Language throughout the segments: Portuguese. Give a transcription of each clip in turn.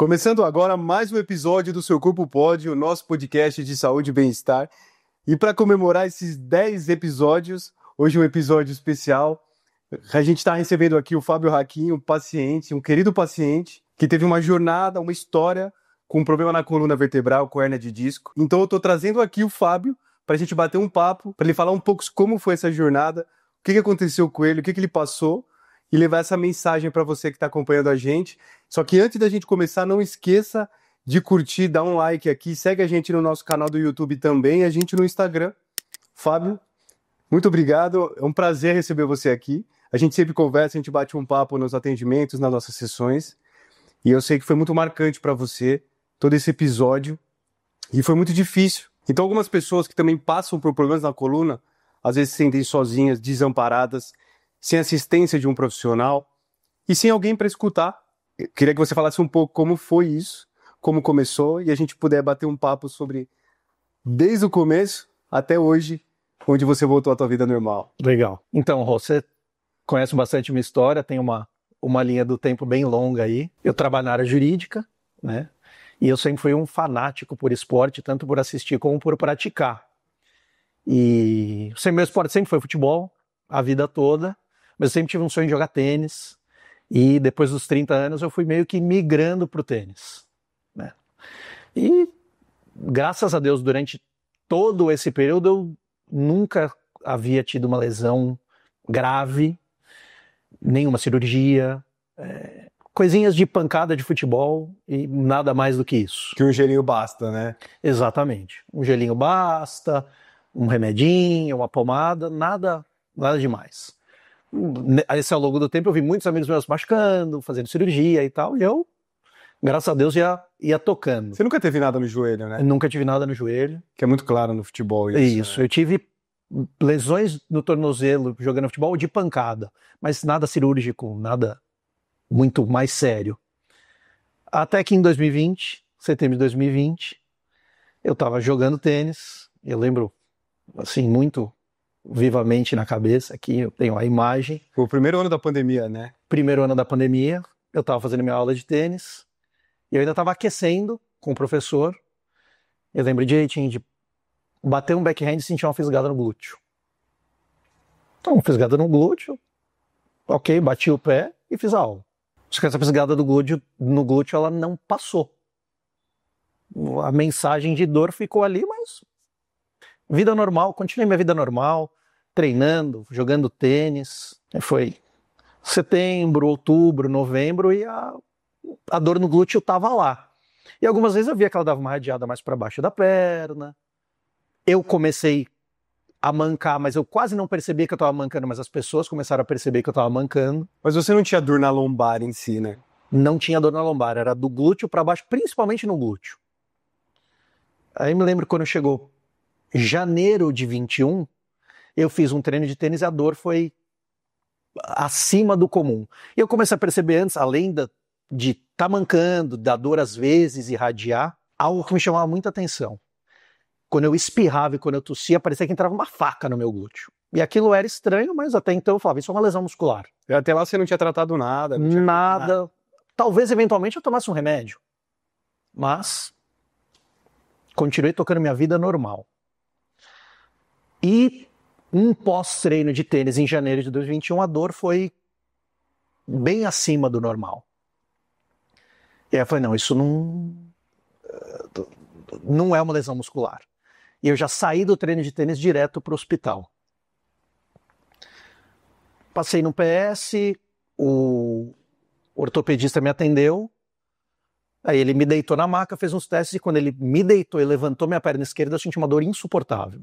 Começando agora mais um episódio do Seu Corpo Pode, o nosso podcast de saúde e bem-estar. E para comemorar esses 10 episódios, hoje um episódio especial, a gente está recebendo aqui o Fábio Hakim, um paciente, um querido paciente, que teve uma jornada, uma história com um problema na coluna vertebral, com hérnia de disco. Então eu estou trazendo aqui o Fábio para a gente bater um papo, para ele falar um pouco como foi essa jornada, o que aconteceu com ele, o que ele passou, e levar essa mensagem para você que está acompanhando a gente. Só que antes da gente começar, não esqueça de curtir, dar um like aqui, segue a gente no nosso canal do YouTube também, a gente no Instagram. Fábio, muito obrigado, é um prazer receber você aqui. A gente sempre conversa, a gente bate um papo nos atendimentos, nas nossas sessões, e eu sei que foi muito marcante para você todo esse episódio, e foi muito difícil. Então algumas pessoas que também passam por problemas na coluna, às vezes se sentem sozinhas, desamparadas, sem assistência de um profissional e sem alguém para escutar. Eu queria que você falasse um pouco como foi isso, como começou, e a gente puder bater um papo sobre desde o começo até hoje, onde você voltou à tua vida normal. Legal. Então, você conhece bastante minha história, tem uma linha do tempo bem longa aí. Eu trabalho na área jurídica, né? E eu sempre fui um fanático por esporte, tanto por assistir como por praticar. E meu esporte sempre foi futebol, a vida toda. Mas eu sempre tive um sonho de jogar tênis, e depois dos 30 anos eu fui meio que migrando para o tênis, né? E graças a Deus, durante todo esse período eu nunca havia tido uma lesão grave, nenhuma cirurgia, coisinhas de pancada de futebol e nada mais do que isso. Que um gelinho basta, né? Exatamente. Um gelinho basta, um remedinho, uma pomada, nada demais. Esse ao longo do tempo eu vi muitos amigos meus machucando, fazendo cirurgia e tal, e eu, graças a Deus, ia tocando. Você nunca teve nada no joelho, né? Eu nunca tive nada no joelho. Que é muito claro no futebol isso. Isso, né? eu tive lesões no tornozelo jogando futebol de pancada, mas nada cirúrgico, nada muito mais sério. Até que em 2020, setembro de 2020, eu tava jogando tênis, eu lembro, assim, muito vivamente na cabeça, aqui eu tenho a imagem. Foi o primeiro ano da pandemia, né? Primeiro ano da pandemia, eu estava fazendo minha aula de tênis, e eu ainda estava aquecendo com o professor. Eu lembro direitinho de bater um backhand e sentir uma fisgada no glúteo. Então, uma fisgada no glúteo, ok, bati o pé e fiz a aula. Só que essa fisgada no glúteo, ela não passou. A mensagem de dor ficou ali, mas vida normal, continuei minha vida normal, treinando, jogando tênis. Foi setembro, outubro, novembro, e a dor no glúteo estava lá. E algumas vezes eu via que ela dava uma radiada mais para baixo da perna. Eu comecei a mancar, mas eu quase não percebia que eu estava mancando, mas as pessoas começaram a perceber que eu estava mancando. Mas você não tinha dor na lombar em si, né? Não tinha dor na lombar, era do glúteo para baixo, principalmente no glúteo. Aí me lembro quando chegou janeiro de 21, eu fiz um treino de tênis e a dor foi acima do comum. E eu comecei a perceber antes, além de estar mancando, da dor às vezes irradiar, algo que me chamava muita atenção. Quando eu espirrava e quando eu tossia, parecia que entrava uma faca no meu glúteo. E aquilo era estranho, mas até então eu falava, isso é uma lesão muscular. E até lá você não tinha tratado nada? Não tinha nada. Talvez eventualmente eu tomasse um remédio. Mas continuei tocando minha vida normal. E um pós-treino de tênis em janeiro de 2021, a dor foi bem acima do normal. E aí eu falei, não, isso não é uma lesão muscular. E eu já saí do treino de tênis direto para o hospital. Passei no PS, o ortopedista me atendeu, aí ele me deitou na maca, fez uns testes, e quando ele me deitou e levantou minha perna esquerda, eu senti uma dor insuportável.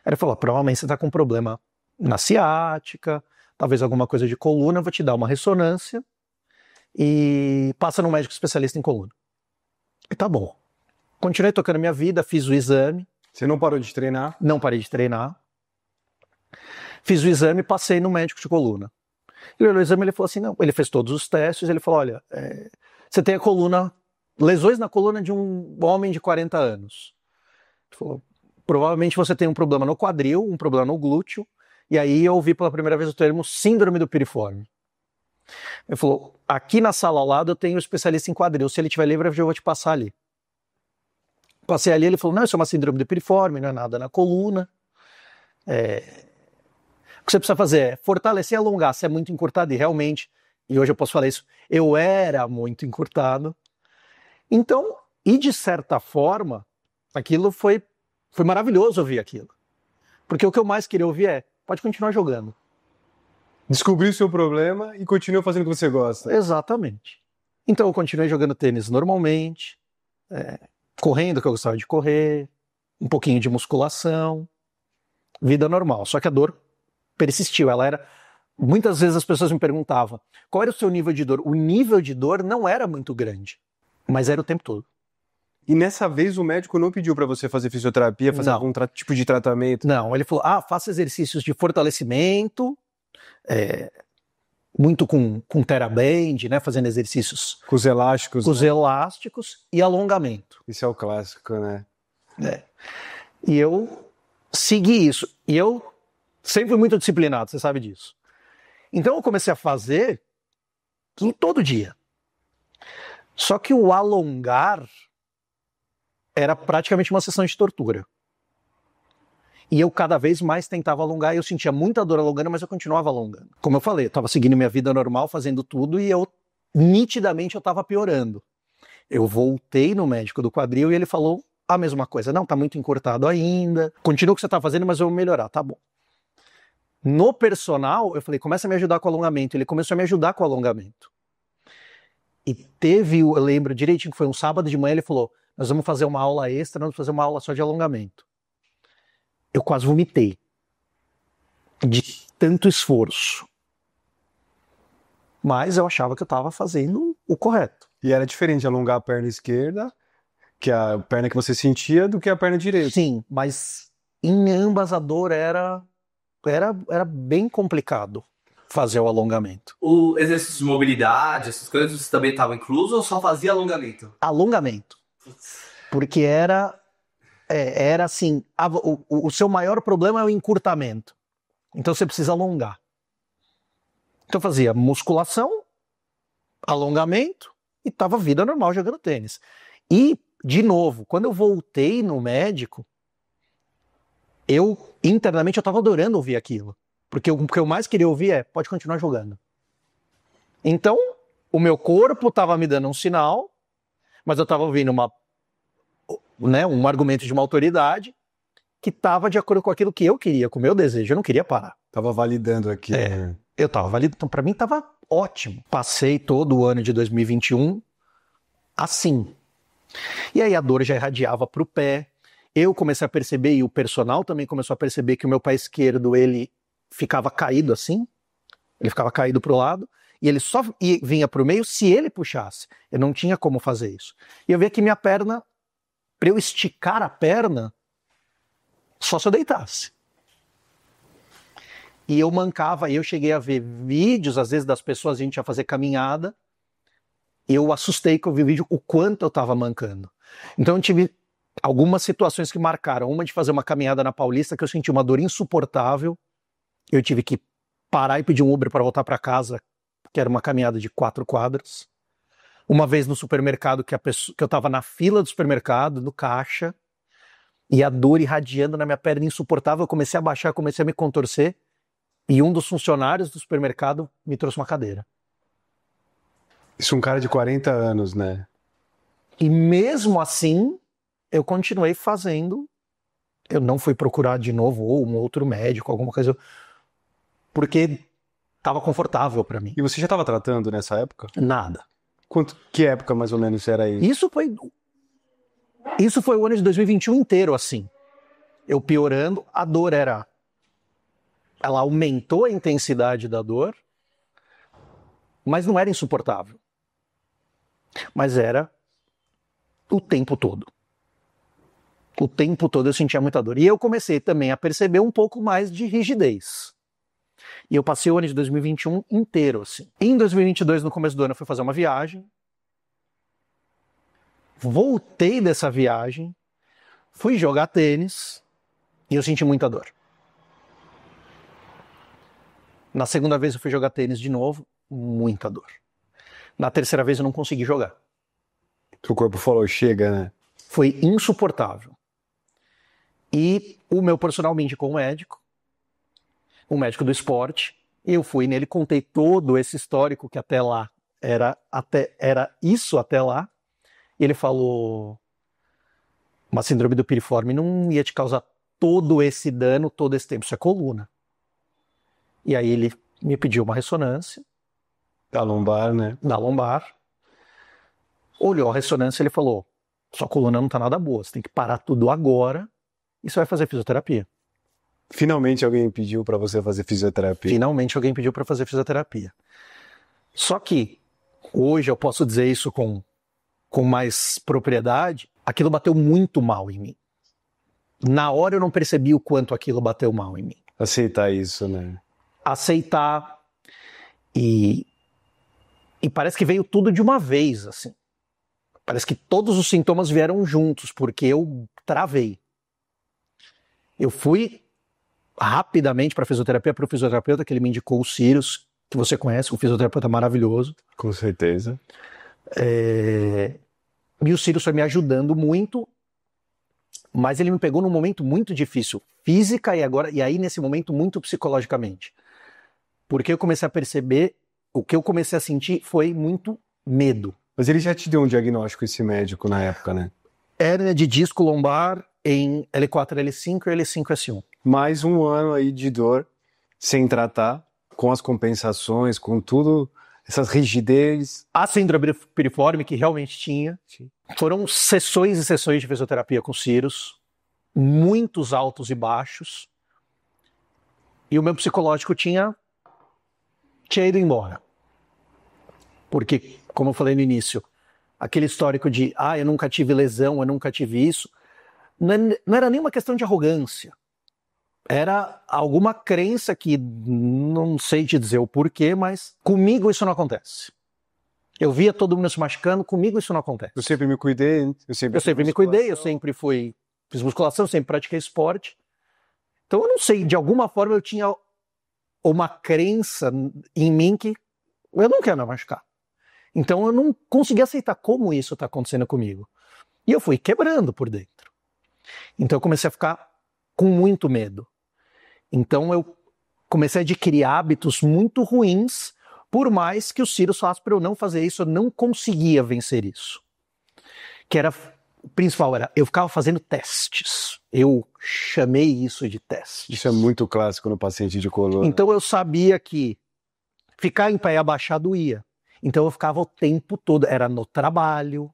Aí ele falou, provavelmente você está com um problema na ciática, talvez alguma coisa de coluna, eu vou te dar uma ressonância e passa no médico especialista em coluna. E tá bom. Continuei tocando minha vida, fiz o exame. Você não parou de treinar? Não parei de treinar. Fiz o exame e passei no médico de coluna. Ele olhou o exame e ele falou assim, não, ele fez todos os testes, ele falou, olha, você tem a coluna, lesões na coluna de um homem de 40 anos. Ele falou, provavelmente você tem um problema no quadril, um problema no glúteo, e aí eu ouvi pela primeira vez o termo síndrome do piriforme. Ele falou, aqui na sala ao lado eu tenho um especialista em quadril, se ele tiver livre eu vou te passar ali. Passei ali, ele falou, não, isso é uma síndrome do piriforme, não é nada na coluna. O que você precisa fazer é fortalecer e alongar, você é muito encurtado, e realmente, e hoje eu posso falar isso, eu era muito encurtado. Então, e de certa forma, aquilo foi maravilhoso ouvir aquilo. Porque o que eu mais queria ouvir é, pode continuar jogando. Descobriu o seu problema e continua fazendo o que você gosta. Exatamente. Então eu continuei jogando tênis normalmente, correndo, que eu gostava de correr, um pouquinho de musculação, vida normal. Só que a dor persistiu, ela era... Muitas vezes as pessoas me perguntavam, qual era o seu nível de dor? O nível de dor não era muito grande, mas era o tempo todo. E nessa vez o médico não pediu para você fazer fisioterapia, fazer algum tipo de tratamento? Não, ele falou, faça exercícios de fortalecimento, muito com TheraBand, né, fazendo exercícios com os elásticos. Com os elásticos e alongamento. Isso é o clássico, né? E eu segui isso. E eu sempre fui muito disciplinado, você sabe disso. Então eu comecei a fazer todo dia. Só que o alongar era praticamente uma sessão de tortura. E eu cada vez mais tentava alongar, e eu sentia muita dor alongando, mas eu continuava alongando. Como eu falei, eu estava seguindo minha vida normal, fazendo tudo, e nitidamente eu estava piorando. Eu voltei no médico do quadril e ele falou a mesma coisa. Não, tá muito encurtado ainda, continua o que você tá fazendo, mas eu vou melhorar, tá bom. No personal, eu falei, começa a me ajudar com o alongamento. Ele começou a me ajudar com o alongamento. E eu lembro direitinho que foi um sábado de manhã, ele falou, nós vamos fazer uma aula extra, nós vamos fazer uma aula só de alongamento. Eu quase vomitei de tanto esforço. Mas eu achava que eu estava fazendo o correto. E era diferente alongar a perna esquerda, que a perna que você sentia, do que a perna direita. Sim, mas em ambas a dor era bem complicado fazer o alongamento. O exercício de mobilidade, essas coisas, você também estava incluso ou só fazia alongamento? Alongamento. Porque era assim, o seu maior problema é o encurtamento. Então você precisa alongar. Então eu fazia musculação, alongamento e tava vida normal jogando tênis. E, de novo, quando eu voltei no médico, internamente eu tava adorando ouvir aquilo. Porque o que eu mais queria ouvir é, pode continuar jogando. Então, o meu corpo tava me dando um sinal, mas eu tava ouvindo um argumento de uma autoridade que estava de acordo com aquilo que eu queria, com o meu desejo. Eu não queria parar. Tava validando aqui. Eu tava validando. Então, para mim, tava ótimo. Passei todo o ano de 2021 assim. E aí a dor já irradiava pro pé. Eu comecei a perceber, e o personal também começou a perceber, que o meu pé esquerdo, ele ficava caído assim. Ele ficava caído pro lado. E ele só vinha pro meio se ele puxasse. Eu não tinha como fazer isso. E eu via que minha perna, para eu esticar a perna, só se eu deitasse. E eu mancava, e eu cheguei a ver vídeos, às vezes, das pessoas, a gente ia fazer caminhada, eu assustei que eu vi o vídeo, o quanto eu estava mancando. Então eu tive algumas situações que marcaram. Uma de fazer uma caminhada na Paulista, que eu senti uma dor insuportável, eu tive que parar e pedir um Uber para voltar para casa, que era uma caminhada de 4 quadras. Uma vez no supermercado, que eu estava na fila do supermercado, no caixa, e a dor irradiando na minha perna insuportável, eu comecei a baixar, comecei a me contorcer, e um dos funcionários do supermercado me trouxe uma cadeira. Isso é um cara de 40 anos, né? E mesmo assim, eu continuei fazendo. Eu não fui procurar de novo ou um outro médico, alguma coisa, porque estava confortável para mim. E você já estava tratando nessa época? Nada. Que época mais ou menos era isso? Isso foi o ano de 2021 inteiro assim. Eu piorando, a dor ela aumentou a intensidade da dor, mas não era insuportável. Mas era o tempo todo. O tempo todo eu sentia muita dor. E eu comecei também a perceber um pouco mais de rigidez. E eu passei o ano de 2021 inteiro assim. Em 2022, no começo do ano, eu fui fazer uma viagem. Voltei dessa viagem, fui jogar tênis e eu senti muita dor. Na segunda vez eu fui jogar tênis de novo, muita dor. Na terceira vez eu não consegui jogar. O corpo falou, chega, né? Foi insuportável. E o meu personal me indicou um médico do esporte. Eu fui nele, contei todo esse histórico que até lá era isso até lá. E ele falou, uma síndrome do piriforme não ia te causar todo esse dano, todo esse tempo, isso é coluna. E aí ele me pediu uma ressonância. Da lombar, né? Da lombar. Olhou a ressonância e ele falou, sua coluna não tá nada boa, você tem que parar tudo agora e você vai fazer fisioterapia. Finalmente alguém pediu para você fazer fisioterapia. Finalmente alguém pediu para fazer fisioterapia. Só que hoje eu posso dizer isso com mais propriedade, aquilo bateu muito mal em mim. Na hora eu não percebi o quanto aquilo bateu mal em mim. Aceitar isso, né? Aceitar e parece que veio tudo de uma vez, assim. Parece que todos os sintomas vieram juntos, porque eu travei. Eu fui rapidamente para fisioterapia, para o fisioterapeuta que ele me indicou, o Cyrus, que você conhece, um fisioterapeuta maravilhoso. Com certeza. E o Cyrus foi me ajudando muito, mas ele me pegou num momento muito difícil, física e aí nesse momento muito psicologicamente. Porque eu comecei a perceber, o que eu comecei a sentir foi muito medo. Mas ele já te deu um diagnóstico, esse médico, na época, né? Hérnia de disco lombar em L4, L5 e L5, S1. Mais um ano aí de dor, sem tratar, com as compensações, com tudo, essas rigidez. A síndrome piriforme, que realmente tinha. Sim. Foram sessões e sessões de fisioterapia com Cyrus, muitos altos e baixos. E o meu psicológico tinha ido embora. Porque, como eu falei no início, aquele histórico de eu nunca tive lesão, eu nunca tive isso, não era nem uma questão de arrogância. Era alguma crença que não sei te dizer o porquê, mas comigo isso não acontece. Eu via todo mundo se machucando, comigo isso não acontece. Eu sempre me cuidei, eu sempre me cuidei, eu sempre fiz musculação, sempre pratiquei esporte. Então eu não sei, de alguma forma eu tinha uma crença em mim que eu não quero me machucar. Então eu não consegui aceitar como isso está acontecendo comigo. E eu fui quebrando por dentro. Então eu comecei a ficar com muito medo. Então eu comecei a adquirir hábitos muito ruins, por mais que o Cyrus falasse para eu não fazer isso, eu não conseguia vencer isso. O principal era, eu ficava fazendo testes. Eu chamei isso de testes. Isso é muito clássico no paciente de coluna. Então eu sabia que ficar em pé e abaixar doía. Então eu ficava o tempo todo, era no trabalho,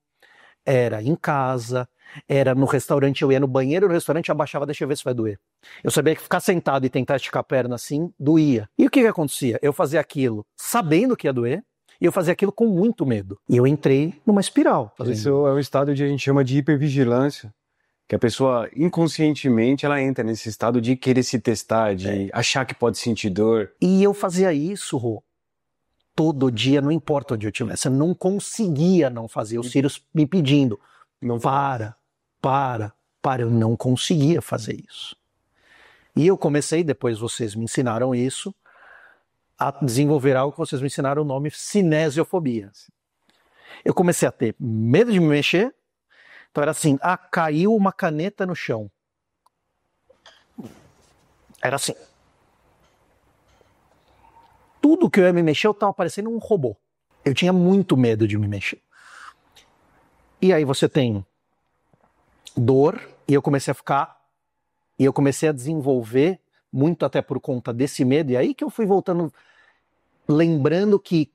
era em casa, era no restaurante, eu ia no banheiro, no restaurante abaixava, deixa eu ver se vai doer. Eu sabia que ficar sentado e tentar esticar a perna assim, doía. E o que acontecia? Eu fazia aquilo sabendo que ia doer, e eu fazia aquilo com muito medo. E eu entrei numa espiral. Isso é um estado que a gente chama de hipervigilância, que a pessoa inconscientemente ela entra nesse estado de querer se testar, de achar que pode sentir dor. E eu fazia isso, Rô, todo dia, não importa onde eu estivesse. Eu não conseguia não fazer. O Cyrus me pedindo, Não para. Eu não conseguia fazer isso. E eu comecei, depois vocês me ensinaram isso, a desenvolver algo que vocês me ensinaram o nome cinesiofobia. Eu comecei a ter medo de me mexer. Então era assim, caiu uma caneta no chão. Era assim. Tudo que eu ia me mexer, eu estava parecendo um robô. Eu tinha muito medo de me mexer. E aí você tem dor, e eu comecei a desenvolver, muito até por conta desse medo, e aí que eu fui voltando, lembrando que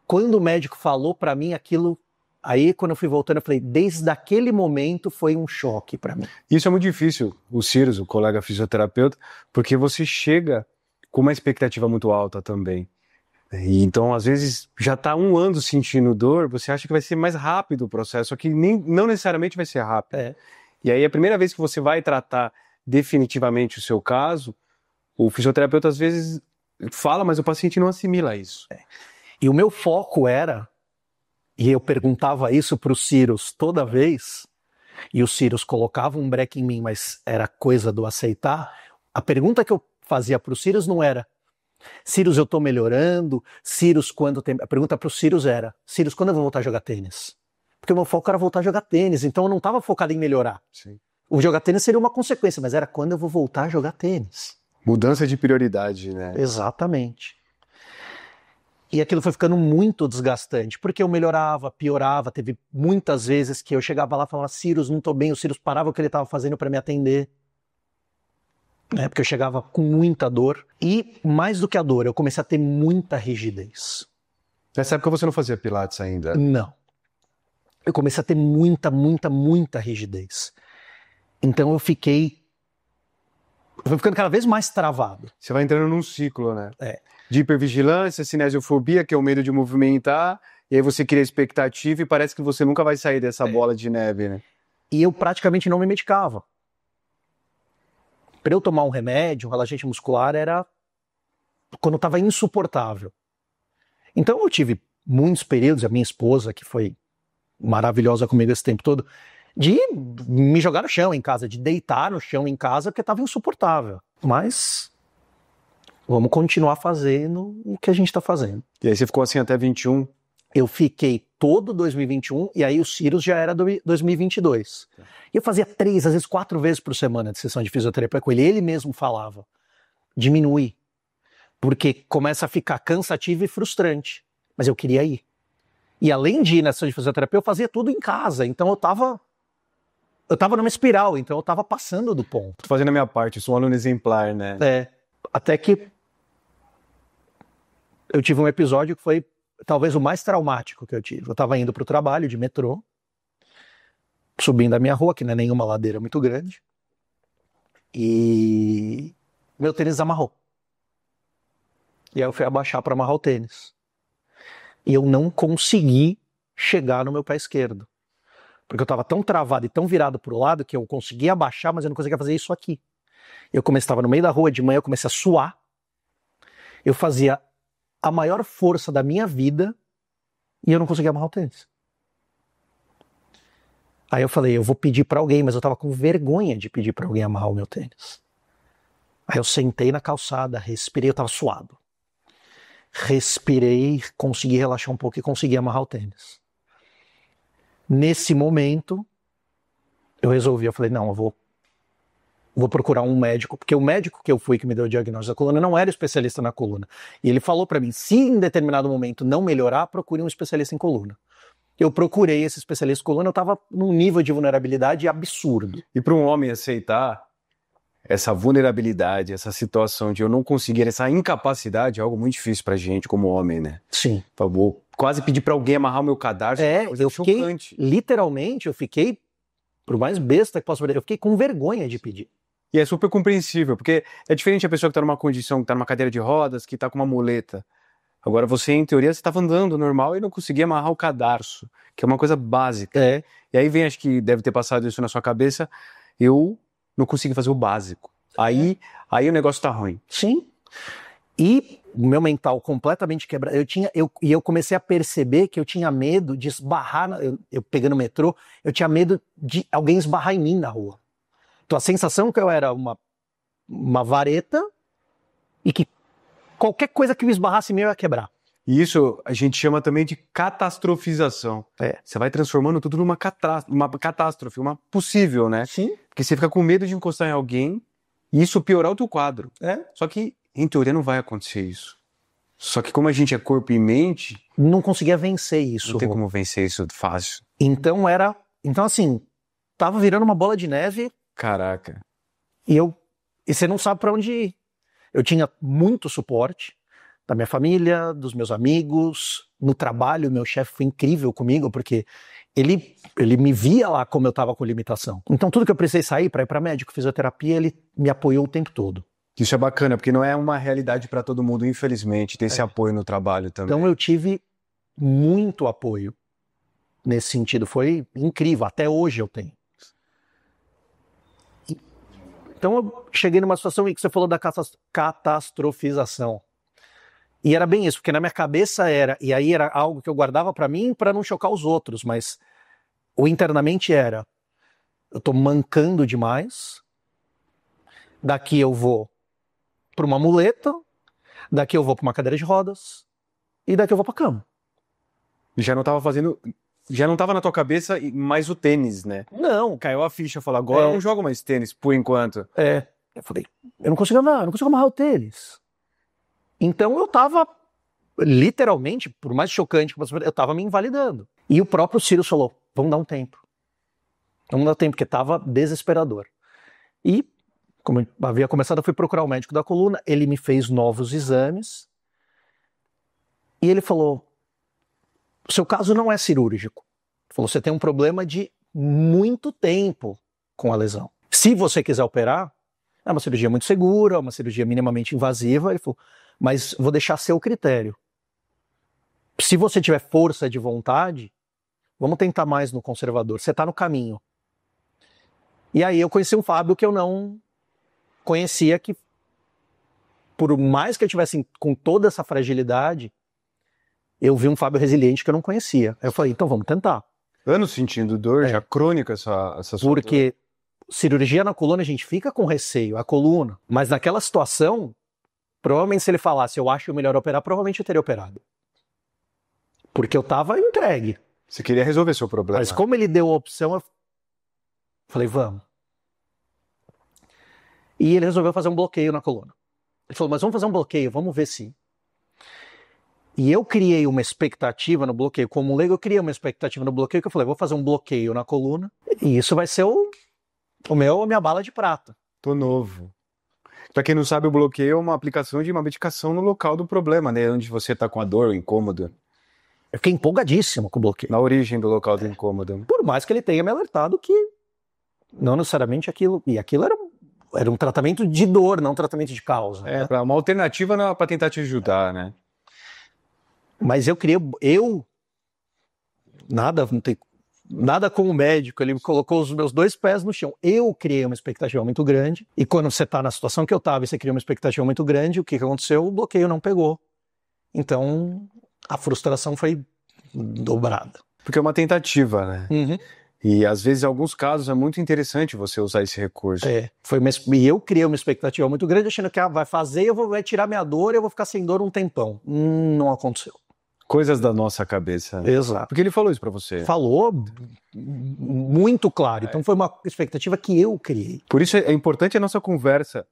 quando o médico falou pra mim aquilo, aí quando eu fui voltando eu falei, desde aquele momento foi um choque pra mim. Isso é muito difícil, o Cyrus, o colega fisioterapeuta, porque você chega com uma expectativa muito alta também. E então, às vezes, já está 1 ano sentindo dor, você acha que vai ser mais rápido o processo, só que não necessariamente vai ser rápido. E aí, a primeira vez que você vai tratar definitivamente o seu caso, o fisioterapeuta, às vezes, fala, mas o paciente não assimila isso. E o meu foco era, e eu perguntava isso para o Cyrus toda vez, e o Cyrus colocava um breque em mim, mas era coisa do aceitar. A pergunta que eu fazia para o Cyrus não era, Cyrus, eu tô melhorando. Cyrus, quando tem... A pergunta pro Cyrus era, Cyrus, quando eu vou voltar a jogar tênis? Porque o meu foco era voltar a jogar tênis, então eu não tava focado em melhorar. Sim. O jogar tênis seria uma consequência, mas era quando eu vou voltar a jogar tênis. Mudança de prioridade, né? Exatamente. E aquilo foi ficando muito desgastante, porque eu melhorava, piorava, teve muitas vezes que eu chegava lá e falava, Cyrus, não tô bem, o Cyrus parava o que ele estava fazendo para me atender, né? Porque eu chegava com muita dor, e mais do que a dor, eu comecei a ter muita rigidez. Nessa época você não fazia pilates ainda? Não. Eu comecei a ter muita rigidez. Então eu fui ficando cada vez mais travado. Você vai entrando num ciclo, né? É. De hipervigilância, cinesiofobia, que é o medo de movimentar, e aí você cria expectativa e parece que você nunca vai sair dessa bola de neve, né? E eu praticamente não me medicava. Para eu tomar um remédio, um relaxante muscular, era quando estava insuportável. Então eu tive muitos períodos, a minha esposa, que foi maravilhosa comigo esse tempo todo, de me jogar no chão em casa, de deitar no chão em casa, porque estava insuportável. Mas vamos continuar fazendo o que a gente está fazendo. E aí você ficou assim até 21? Eu fiquei todo 2021 e aí o Cyrus já era 2022. E eu fazia 3, às vezes 4 vezes por semana de sessão de fisioterapia com ele. Ele mesmo falava, diminui, porque começa a ficar cansativo e frustrante. Mas eu queria ir. E além de ir na sessão de fisioterapia, eu fazia tudo em casa. Então eu tava numa espiral, então eu tava passando do ponto. Tô fazendo a minha parte, eu sou um aluno exemplar, né? Até que eu tive um episódio que foi talvez o mais traumático que eu tive. Eu tava indo pro trabalho de metrô, subindo a minha rua, que não é nenhuma ladeira muito grande, e meu tênis amarrou. E aí eu fui abaixar para amarrar o tênis. E eu não consegui chegar no meu pé esquerdo. Porque eu estava tão travado e tão virado para o lado que eu conseguia abaixar, mas eu não conseguia fazer isso aqui. Eu estava no meio da rua de manhã, eu comecei a suar. Eu fazia a maior força da minha vida e eu não conseguia amarrar o tênis. Aí eu falei, eu vou pedir para alguém, mas eu estava com vergonha de pedir para alguém amarrar o meu tênis. Aí eu sentei na calçada, respirei, eu estava suado. Respirei, consegui relaxar um pouco e consegui amarrar o tênis. Nesse momento, eu falei, não, eu vou procurar um médico, porque o médico que eu fui que me deu o diagnóstico da coluna não era especialista na coluna. E ele falou para mim, se em determinado momento não melhorar, procure um especialista em coluna. Eu procurei esse especialista em coluna, eu estava num nível de vulnerabilidade absurdo. E para um homem aceitar essa vulnerabilidade, essa situação de eu não conseguir, essa incapacidade, é algo muito difícil pra gente como homem, né? Sim. Por favor, quase pedir pra alguém amarrar o meu cadarço. Eu fiquei, literalmente, por mais besta que possa parecer, eu fiquei com vergonha de pedir. E é super compreensível, porque é diferente a pessoa que tá numa condição, que tá numa cadeira de rodas, que tá com uma muleta. Agora você, em teoria, você estava andando normal e não conseguia amarrar o cadarço, que é uma coisa básica. E aí vem, acho que deve ter passado isso na sua cabeça, eu não consegui fazer o básico. Aí o negócio tá ruim. Sim. E o meu mental completamente quebrado. Eu comecei a perceber que eu tinha medo de esbarrar, eu pegando o metrô, eu tinha medo de alguém esbarrar em mim na rua. Então a sensação que eu era uma vareta e que qualquer coisa que me esbarrasse em mim eu ia quebrar. E isso a gente chama também de catastrofização. Você vai transformando tudo numa catástrofe, uma possível, né? Sim. Porque você fica com medo de encostar em alguém e isso piorar o teu quadro. Só que, em teoria, não vai acontecer isso. Só que como a gente é corpo e mente... Não conseguia vencer isso. Não tem como vencer isso fácil. Então assim, tava virando uma bola de neve. Caraca. E você não sabe pra onde ir. Eu tinha muito suporte da minha família, dos meus amigos, no trabalho, meu chefe foi incrível comigo, porque ele me via lá como eu estava com limitação. Então tudo que eu precisei sair para ir para médico, fisioterapia, ele me apoiou o tempo todo. Isso é bacana, porque não é uma realidade para todo mundo, infelizmente, ter esse apoio no trabalho também. Então eu tive muito apoio nesse sentido, foi incrível, até hoje eu tenho. Então eu cheguei numa situação em que você falou da catastrofização. E era bem isso, porque na minha cabeça e aí era algo que eu guardava pra mim para não chocar os outros, mas o internamente era, eu tô mancando demais, daqui eu vou pra uma muleta, Daqui eu vou para uma cadeira de rodas e daqui eu vou para cama. E já não tava na tua cabeça mais o tênis, né? Não. Caiu a ficha, falou, agora eu não jogo mais tênis, por enquanto. Eu falei, eu não consigo andar, eu não consigo amarrar o tênis. Então eu tava, literalmente, por mais chocante que eu tava me invalidando. E o próprio Sirius falou, vamos dar um tempo. Vamos dar tempo, porque tava desesperador. E, como eu havia começado, eu fui procurar o médico da coluna, ele me fez novos exames, e ele falou, o seu caso não é cirúrgico. Ele falou, você tem um problema de muito tempo com a lesão. Se você quiser operar, é uma cirurgia muito segura, uma cirurgia minimamente invasiva. Ele falou, mas vou deixar a seu critério. Se você tiver força de vontade, vamos tentar mais no conservador. Você está no caminho. E aí eu conheci um Fábio que eu não conhecia, que por mais que eu tivesse com toda essa fragilidade, eu vi um Fábio resiliente que eu não conhecia. Aí eu falei, então vamos tentar. Anos sentindo dor, já crônica essa sua Porque cirurgia na coluna a gente fica com receio, a coluna. Mas naquela situação, provavelmente se ele falasse, eu acho melhor operar, provavelmente eu teria operado. Porque eu tava entregue. Você queria resolver seu problema. Mas como ele deu a opção, eu falei, vamos. E ele resolveu fazer um bloqueio na coluna. Ele falou, mas vamos fazer um bloqueio, vamos ver se... E eu criei uma expectativa no bloqueio. Como leigo, eu criei uma expectativa no bloqueio, que eu falei, vou fazer um bloqueio na coluna, e isso vai ser a minha bala de prata. Tô novo. Pra quem não sabe, o bloqueio é uma aplicação de uma medicação no local do problema, né? Onde você tá com a dor, o incômodo. Eu fiquei empolgadíssimo com o bloqueio. Na origem do local do incômodo. Por mais que ele tenha me alertado que não necessariamente aquilo... E aquilo era um tratamento de dor, não um tratamento de causa. É, né? Uma alternativa pra tentar te ajudar, né? Mas nada com o médico, ele me colocou os meus 2 pés no chão. Eu criei uma expectativa muito grande, e quando você está na situação que eu estava e você cria uma expectativa muito grande, o que aconteceu? O bloqueio não pegou. Então, a frustração foi dobrada. Porque é uma tentativa, né? Uhum. E às vezes, em alguns casos, é muito interessante você usar esse recurso. E eu criei uma expectativa muito grande, achando que vai fazer, vai tirar minha dor e eu vou ficar sem dor um tempão. Não aconteceu. Coisas da nossa cabeça. Exato. Porque ele falou isso pra você. Falou muito claro. Então foi uma expectativa que eu criei. Por isso é importante a nossa conversa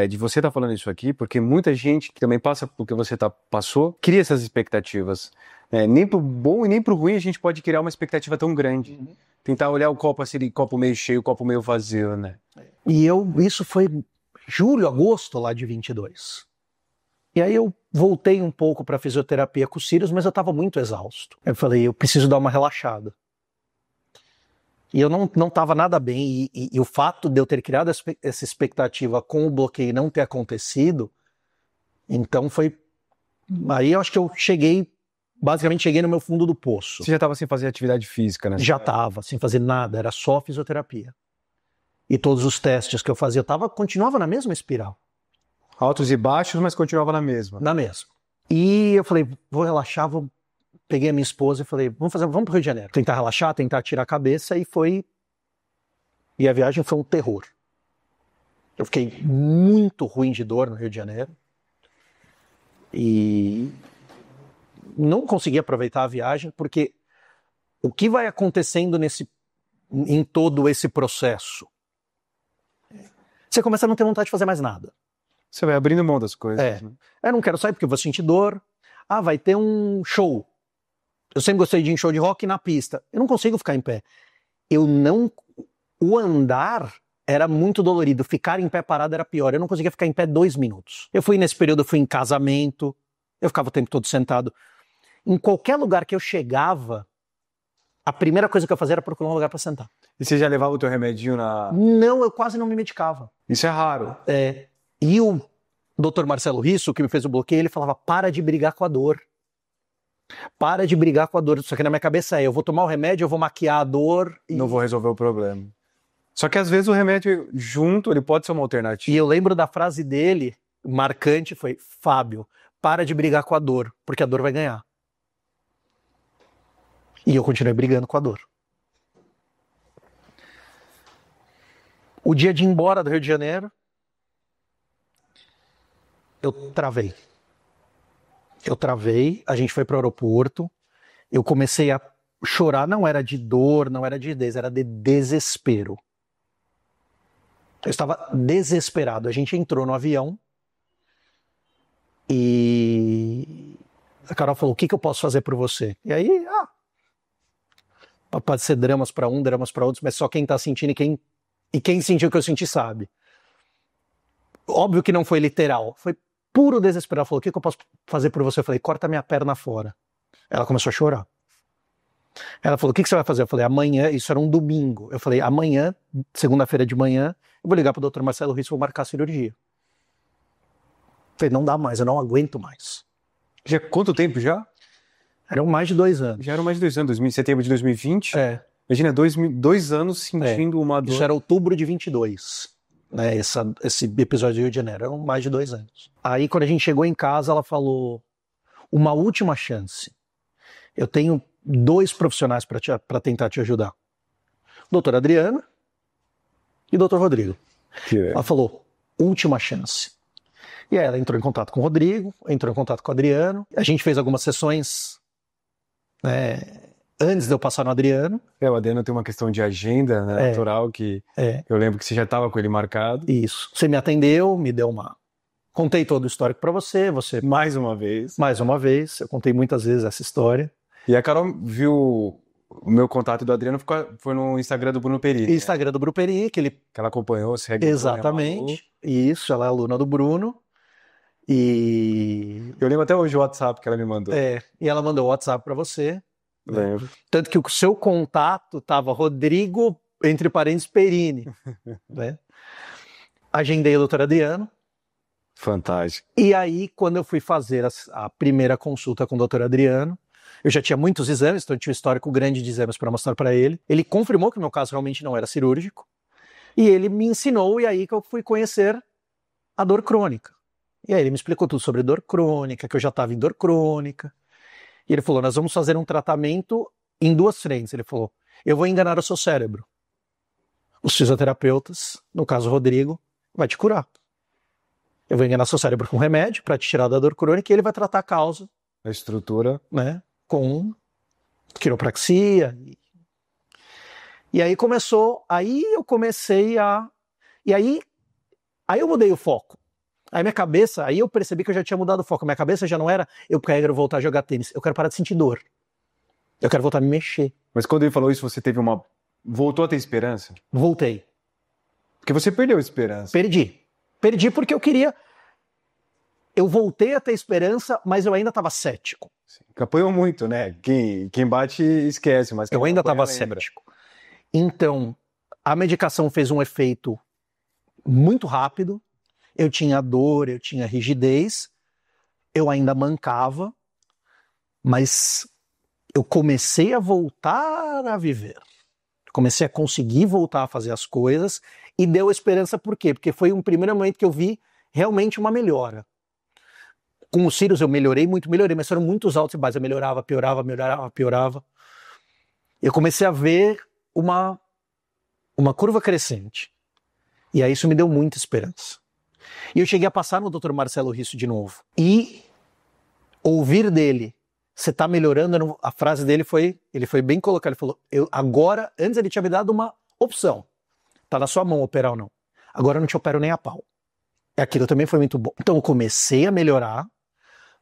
de você estar falando isso aqui, porque muita gente que também passa por que você passou, cria essas expectativas. Nem pro bom e nem pro ruim a gente pode criar uma expectativa tão grande. Uhum. Tentar olhar o copo assim, copo meio cheio, copo meio vazio, né? E isso foi julho, agosto lá de 22. E aí eu voltei um pouco para fisioterapia com o Sirius, mas eu estava muito exausto. Eu falei, eu preciso dar uma relaxada. E eu não estava nada bem, e o fato de eu ter criado essa expectativa com o bloqueio não ter acontecido, então foi... Aí eu acho que eu basicamente cheguei no meu fundo do poço. Você já estava sem fazer atividade física, né? Já estava, sem fazer nada, era só fisioterapia. E todos os testes que eu fazia, continuava na mesma espiral. Altos e baixos, mas continuava na mesma. Na mesma. E eu falei, vou relaxar, peguei a minha esposa e falei, vamos pro Rio de Janeiro. Tentar relaxar, tentar tirar a cabeça, e a viagem foi um terror. Eu fiquei muito ruim de dor no Rio de Janeiro. E não consegui aproveitar a viagem, porque o que vai acontecendo em todo esse processo? Você começa a não ter vontade de fazer mais nada. Você vai abrindo mão das coisas. Né? Eu não quero sair porque eu vou sentir dor. Vai ter um show. Eu sempre gostei de ir em show de rock na pista. Eu não consigo ficar em pé. O andar era muito dolorido. Ficar em pé parado era pior. Eu não conseguia ficar em pé 2 minutos. Nesse período, eu fui em casamento. Eu ficava o tempo todo sentado. Em qualquer lugar que eu chegava, a primeira coisa que eu fazia era procurar um lugar para sentar. E você já levava o teu remedinho na... Não, eu quase não me medicava. Isso é raro. E o Dr. Marcelo Risso, que me fez o bloqueio, ele falava, para de brigar com a dor. Para de brigar com a dor. Só que na minha cabeça eu vou tomar o remédio, eu vou maquiar a dor. Não vou resolver o problema. Só que às vezes o remédio junto, ele pode ser uma alternativa. E eu lembro da frase dele, marcante, foi, Fábio, para de brigar com a dor, porque a dor vai ganhar. E eu continuei brigando com a dor. O dia de ir embora do Rio de Janeiro, eu travei. A gente foi para o aeroporto, eu comecei a chorar, não era de dor, não era de rigidez, era de desespero. Eu estava desesperado. A gente entrou no avião e a Carol falou, o que eu posso fazer por você? E aí, pode ser dramas para um, dramas para outros, mas só quem tá sentindo e quem sentiu o que eu senti sabe. Óbvio que não foi literal, foi puro desespero. Ela falou, o que eu posso fazer por você? Eu falei, corta minha perna fora. Ela começou a chorar. Ela falou, o que você vai fazer? Eu falei, amanhã, isso era um domingo. Eu falei, amanhã, segunda-feira de manhã, eu vou ligar pro Dr. Marcelo Risso e vou marcar a cirurgia. Eu falei, não dá mais, eu não aguento mais. Já quanto tempo já? Eram mais de 2 anos. Já eram mais de 2 anos, setembro de 2020. É. Imagina, 2 anos sentindo uma dor. Isso era outubro de 22, né? Esse episódio do Rio de Janeiro, eram mais de 2 anos. Aí, quando a gente chegou em casa, ela falou, uma última chance. Eu tenho 2 profissionais para tentar te ajudar. O Dr. Adriano e o Dr. Rodrigo. Ela falou, última chance. E aí ela entrou em contato com o Rodrigo, entrou em contato com o Adriano. A gente fez algumas sessões, né, antes de eu passar no Adriano. O Adriano tem uma questão de agenda, né, natural, que eu lembro que você já estava com ele marcado. Isso. Você me atendeu, me deu uma... Contei todo o histórico para você. Mais uma vez. Mais uma vez. Eu contei muitas vezes essa história. E a Carol viu o meu contato do Adriano, foi no Instagram do Bruno Peri. Instagram do Bruno Peri, que ela acompanhou, segue. Exatamente. Isso, ela é aluna do Bruno. E eu lembro até hoje o WhatsApp que ela me mandou. E ela mandou o WhatsApp para você. Lembro. Tanto que o seu contato tava Rodrigo, entre parênteses, Perini. Né? Agendei o doutor Adriano. Fantástico. E aí, quando eu fui fazer a primeira consulta com o doutor Adriano, eu já tinha muitos exames, então eu tinha um histórico grande de exames para mostrar para ele. Ele confirmou que o meu caso realmente não era cirúrgico. E ele me ensinou, e aí que eu fui conhecer a dor crônica. E aí ele me explicou tudo sobre dor crônica, que eu já estava em dor crônica. E ele falou, nós vamos fazer um tratamento em 2 frentes. Ele falou, eu vou enganar o seu cérebro. Os fisioterapeutas, no caso o Rodrigo, vai te curar. Eu vou enganar seu cérebro com remédio para te tirar da dor crônica e ele vai tratar a causa. A estrutura. Né, com quiropraxia. E aí começou, aí eu comecei a... E aí eu mudei o foco. Aí minha cabeça, aí eu percebi que eu já tinha mudado o foco. Minha cabeça já não era, eu quero voltar a jogar tênis. Eu quero parar de sentir dor. Eu quero voltar a me mexer. Mas quando ele falou isso, você teve uma... Voltou a ter esperança? Voltei. Porque você perdeu a esperança. Perdi porque eu queria... Eu voltei a ter esperança, mas eu ainda estava cético. Sim. Apanhou muito, né? Quem bate esquece, mas eu ainda estava cético. Então, a medicação fez um efeito muito rápido. Eu tinha dor, eu tinha rigidez, eu ainda mancava, mas eu comecei a voltar a viver. Comecei a conseguir voltar a fazer as coisas e deu esperança por quê? Porque foi um primeiro momento que eu vi realmente uma melhora. Com os cílios eu melhorei, mas foram muitos altos e baixos. Eu melhorava, piorava. Eu comecei a ver uma curva crescente. E aí isso me deu muita esperança. E eu cheguei a passar no Dr. Marcelo Risso de novo. E ouvir dele, você tá melhorando, a frase dele ele foi bem colocado, ele falou, agora, antes ele tinha me dado uma opção. Tá na sua mão operar ou não. Agora eu não te opero nem a pau. Aquilo também foi muito bom. Então eu comecei a melhorar,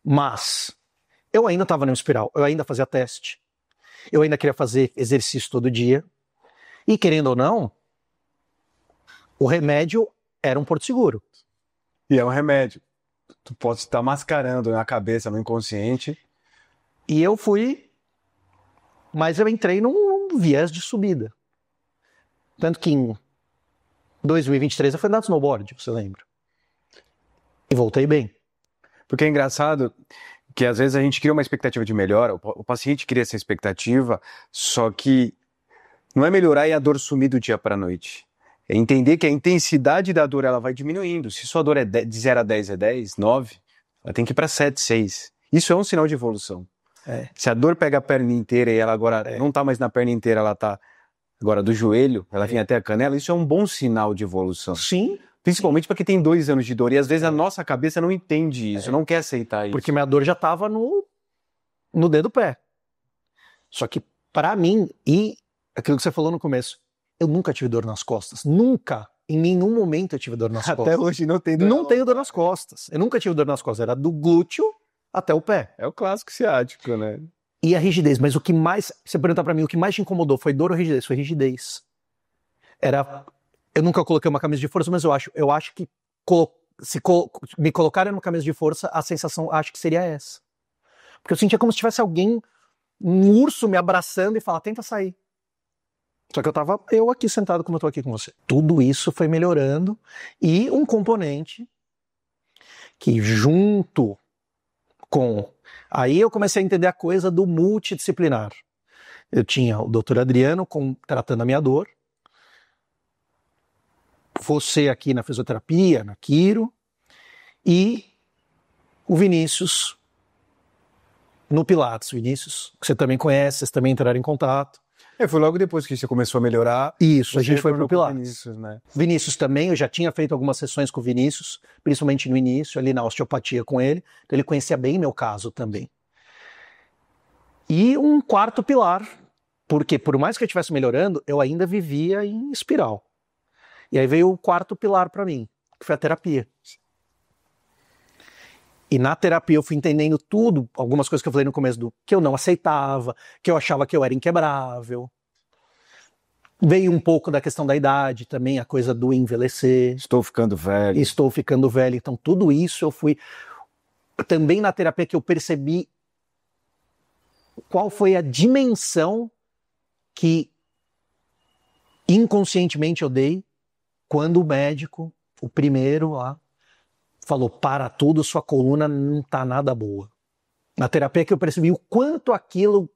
mas eu ainda estava no espiral, eu ainda fazia teste, eu ainda queria fazer exercício todo dia. E querendo ou não, o remédio era um porto seguro. E é um remédio. Tu pode estar mascarando na cabeça, no inconsciente. E eu fui... Mas eu entrei num viés de subida. Tanto que em 2023 eu fui andar de snowboard, você lembra? E voltei bem. Porque é engraçado que às vezes a gente cria uma expectativa de melhora, o paciente cria essa expectativa, só que não é melhorar e a dor sumir do dia para a noite. É entender que a intensidade da dor ela vai diminuindo. Se sua dor é de 0 a 10 é 10, 9, ela tem que ir para 7, 6. Isso é um sinal de evolução. Se a dor pega a perna inteira e ela agora não está mais na perna inteira, ela está agora do joelho, ela vem até a canela, isso é um bom sinal de evolução. Sim. Principalmente porque tem 2 anos de dor. E às vezes a nossa cabeça não entende isso, não quer aceitar isso. Porque minha dor já tava no dedo do pé. Só que, pra mim, e aquilo que você falou no começo, eu nunca tive dor nas costas. Nunca, em nenhum momento eu tive dor nas costas. Até hoje não tem dor. Não tenho dor nas costas. Eu nunca tive dor nas costas. Era do glúteo até o pé. É o clássico ciático, né? E a rigidez. Mas o que mais... Você perguntar pra mim, o que mais te incomodou foi dor ou rigidez? Foi rigidez. Eu nunca coloquei uma camisa de força, mas eu acho que me colocarem numa camisa de força, a sensação acho que seria essa. Porque eu sentia como se tivesse alguém, um urso me abraçando e falar, tenta sair. Só que eu aqui sentado como eu tô aqui com você. Tudo isso foi melhorando e um componente que junto com... Aí eu comecei a entender a coisa do multidisciplinar. Eu tinha o Dr. Adriano tratando a minha dor, você aqui na fisioterapia, na Quiro, e o Vinícius no Pilates. Vinícius, que você também conhece, vocês também entraram em contato. Foi logo depois que você começou a melhorar. Isso, a gente foi pro retornou Pilates. Vinícius, né? Vinícius também, eu já tinha feito algumas sessões com o Vinícius, principalmente no início, ali na osteopatia com ele, então ele conhecia bem meu caso também. E um quarto pilar, porque por mais que eu estivesse melhorando, eu ainda vivia em espiral. E aí veio o quarto pilar para mim, que foi a terapia. E na terapia eu fui entendendo tudo, algumas coisas que eu falei no começo que eu não aceitava, que eu achava que eu era inquebrável. Veio um pouco da questão da idade também, a coisa do envelhecer. Estou ficando velho. Estou ficando velho. Então tudo isso eu fui... Também na terapia que eu percebi qual foi a dimensão que inconscientemente eu dei quando o médico, o primeiro lá, falou, para tudo, sua coluna não tá nada boa. Na terapia que eu percebi o quanto aquilo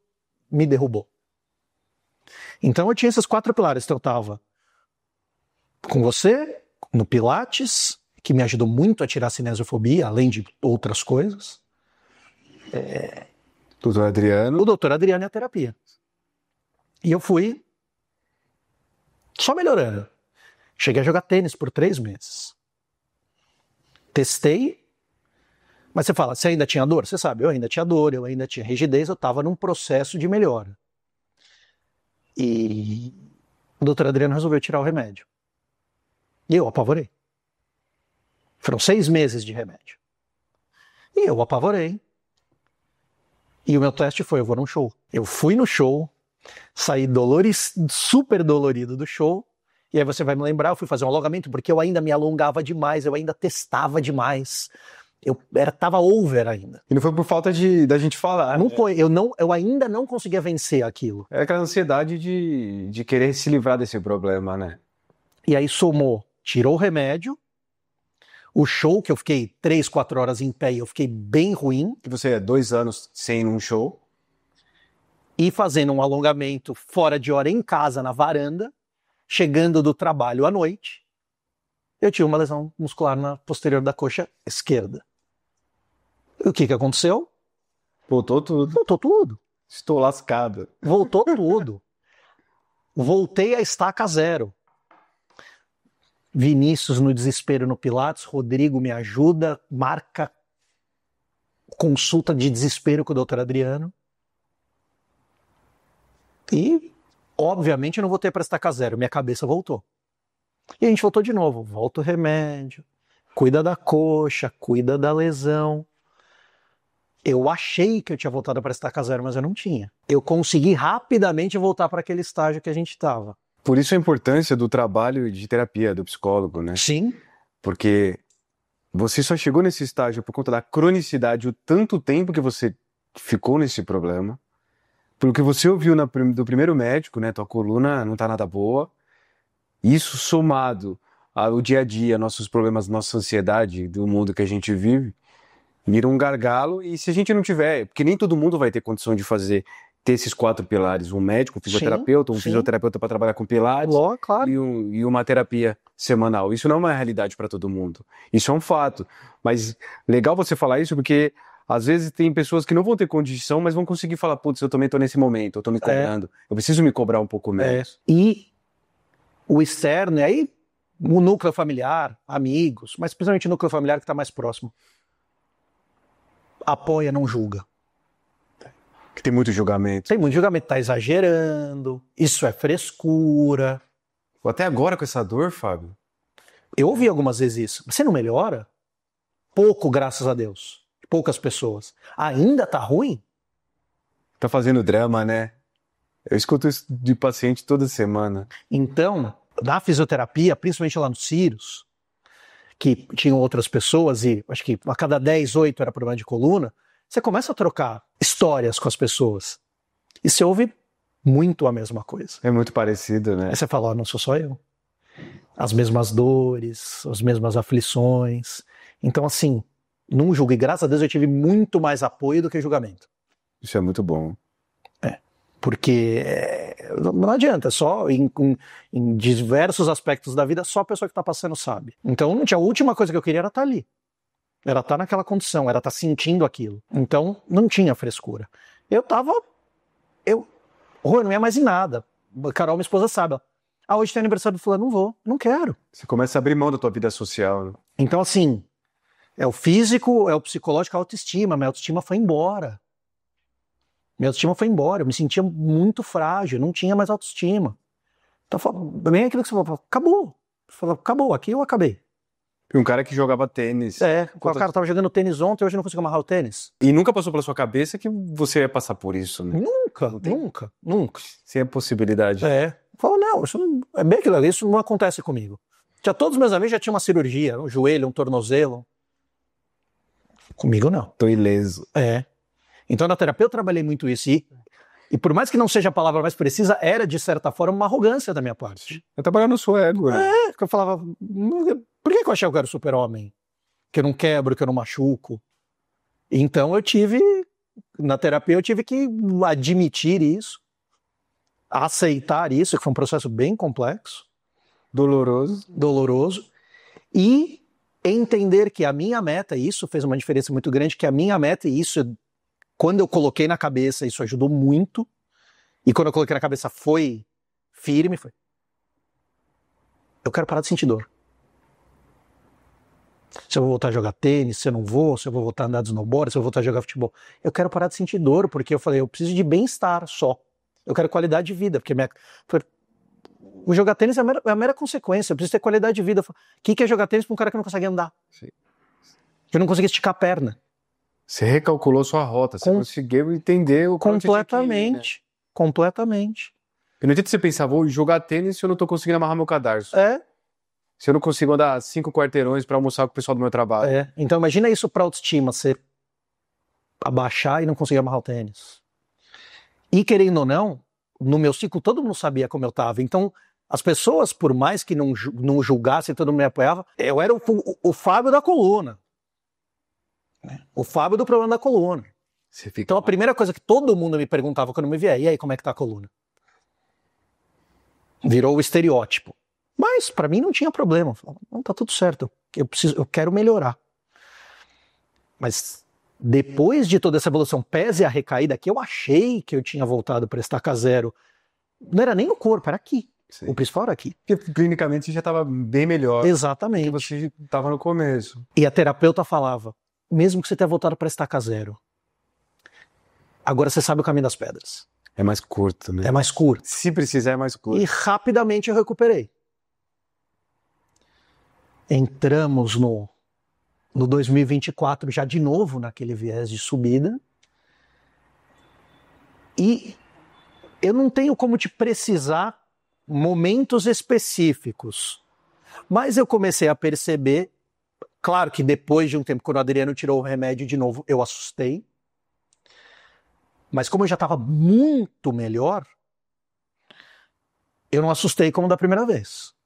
me derrubou. Então eu tinha esses 4 pilares. Então eu tava com você, no Pilates, que me ajudou muito a tirar a cinesiofobia, além de outras coisas. Doutor Adriano. O doutor Adriano e a terapia. E eu fui só melhorando. Cheguei a jogar tênis por 3 meses. Testei, mas você fala, você ainda tinha dor? Você sabe, eu ainda tinha dor, eu ainda tinha rigidez, eu estava num processo de melhora. E o doutor Adriano resolveu tirar o remédio. E eu apavorei. Foram 6 meses de remédio. E eu apavorei. E o meu teste foi, eu vou num show. Eu fui no show, saí super dolorido do show, e aí você vai me lembrar, eu fui fazer um alongamento, porque eu ainda me alongava demais, eu ainda testava demais. Tava over ainda. E não foi por falta da gente falar. Não foi, eu ainda não conseguia vencer aquilo. É aquela ansiedade de querer se livrar desse problema, né? E aí tirou o remédio, o show, que eu fiquei 3, 4 horas em pé e eu fiquei bem ruim. Que você é 2 anos sem ir num show. E fazendo um alongamento fora de hora em casa, na varanda, chegando do trabalho à noite, eu tive uma lesão muscular na posterior da coxa esquerda. E o que aconteceu? Voltou tudo. Voltou tudo. Estou lascado. Voltou tudo. Voltei a estaca zero. Vinícius no desespero no Pilates, Rodrigo me ajuda, marca consulta de desespero com o doutor Adriano. E, obviamente, eu não voltei para estaca zero, minha cabeça voltou. E a gente voltou de novo, volta o remédio, cuida da coxa, cuida da lesão. Eu achei que eu tinha voltado para estaca zero, mas eu não tinha. Eu consegui rapidamente voltar para aquele estágio que a gente estava. Por isso a importância do trabalho de terapia do psicólogo, né? Sim. Porque você só chegou nesse estágio por conta da cronicidade, o tanto tempo que você ficou nesse problema, pelo que você ouviu do primeiro médico, né? Tua coluna não tá nada boa. Isso somado ao dia a dia, nossos problemas, nossa ansiedade do mundo que a gente vive, vira um gargalo. E se a gente não tiver, porque nem todo mundo vai ter condição de ter esses 4 pilares, um médico, um fisioterapeuta, fisioterapeuta para trabalhar com pilates, claro. e uma terapia semanal. Isso não é uma realidade para todo mundo. Isso é um fato. Mas legal você falar isso porque às vezes tem pessoas que não vão ter condição, mas vão conseguir falar, putz, eu também estou nesse momento, eu estou me cobrando, eu preciso me cobrar um pouco menos. E o externo, e aí O núcleo familiar, amigos, mas principalmente o núcleo familiar que está mais próximo. Apoia, não julga. Que tem muito julgamento. Tem muito julgamento, tá exagerando, isso é frescura. Até agora com essa dor, Fábio. Eu ouvi algumas vezes isso. Você não melhora? Pouco, graças a Deus. Poucas pessoas. Ainda tá ruim? Tá fazendo drama, né? Eu escuto isso de paciente toda semana. Então, na fisioterapia, principalmente lá no Círios, que tinham outras pessoas e acho que a cada 10, 8 era problema de coluna, você começa a trocar histórias com as pessoas. E você ouve muito a mesma coisa. É muito parecido, né? Aí você fala, não sou só eu. As mesmas dores, as mesmas aflições. Então, assim, não julgo. E graças a Deus eu tive muito mais apoio do que julgamento. Isso é muito bom. Porque não adianta, só em diversos aspectos da vida, só a pessoa que está passando sabe. Então, não tinha, a última coisa que eu queria era estar ali. Era estar naquela condição, era estar sentindo aquilo. Então, não tinha frescura. Eu não ia mais em nada. A Carol, minha esposa, sabe. Hoje tem aniversário do fulano, não vou, não quero. Você começa a abrir mão da tua vida social, né? Então, assim, é o físico, é o psicológico, a autoestima. Minha autoestima foi embora. Eu me sentia muito frágil, não tinha mais autoestima. Então, bem aquilo que você falou, acabou. Você falou, acabou, aqui eu acabei. E um cara que jogava tênis. O cara tava jogando tênis ontem, hoje não consigo amarrar o tênis. E nunca passou pela sua cabeça que você ia passar por isso, né? Nunca. Sem a possibilidade. Falou, não, é bem aquilo ali, isso não acontece comigo. Todos os meus amigos já tinham uma cirurgia, um joelho, um tornozelo. Comigo não. Tô ileso. Então na terapia eu trabalhei muito isso. E por mais que não seja a palavra mais precisa, era de certa forma uma arrogância da minha parte. Eu trabalhava no seu ego, né? Que eu falava, por que eu achei que eu era super-homem? Que eu não quebro, que eu não machuco. Então na terapia eu tive que admitir isso, aceitar isso, que foi um processo bem complexo. Doloroso. E entender que a minha meta, e isso fez uma diferença muito grande, que a minha meta, e isso, quando eu coloquei na cabeça, isso ajudou muito, e quando eu coloquei na cabeça foi firme, eu quero parar de sentir dor. Se eu vou voltar a jogar tênis, se eu não vou, se eu vou voltar a andar de snowboard, se eu vou voltar a jogar futebol, eu quero parar de sentir dor, porque eu falei, eu preciso de bem-estar só. Eu quero qualidade de vida, porque o jogar tênis é a mera consequência, eu preciso ter qualidade de vida. O que é jogar tênis para um cara que não consegue andar? Sim. Que não consegue esticar a perna. Você recalculou sua rota, você conseguiu entender o completamente. Completamente. E não adianta você pensar, vou jogar tênis se eu não tô conseguindo amarrar meu cadarço. Se eu não consigo andar 5 quarteirões para almoçar com o pessoal do meu trabalho. Então imagina isso pra autoestima, você abaixar e não conseguir amarrar o tênis. E querendo ou não, no meu ciclo todo mundo sabia como eu tava. Então as pessoas, por mais que não julgassem, todo mundo me apoiava, eu era o Fábio da coluna. O Fábio do problema da coluna. Então a primeira coisa que todo mundo me perguntava quando me via, e aí, como é que tá a coluna? Virou o estereótipo. Mas pra mim não tinha problema. Eu falava, não, tá tudo certo, eu quero melhorar. Mas depois de toda essa evolução, pese a recaída, que eu achei que eu tinha voltado para estaca zero, não era nem no corpo, era aqui. Sim. O principal era aqui. Porque clinicamente você já estava bem melhor. Exatamente. Do que você estava no começo. E a terapeuta falava, mesmo que você tenha voltado para estaca zero, agora você sabe o caminho das pedras. É mais curto, né? É mais curto. Se precisar, é mais curto. E rapidamente eu recuperei. Entramos no 2024 já de novo naquele viés de subida. E eu não tenho como te precisar momentos específicos. Mas eu comecei a perceber, claro que depois de um tempo, quando o Adriano tirou o remédio de novo, eu assustei. Mas como eu já estava muito melhor, eu não assustei como da primeira vez.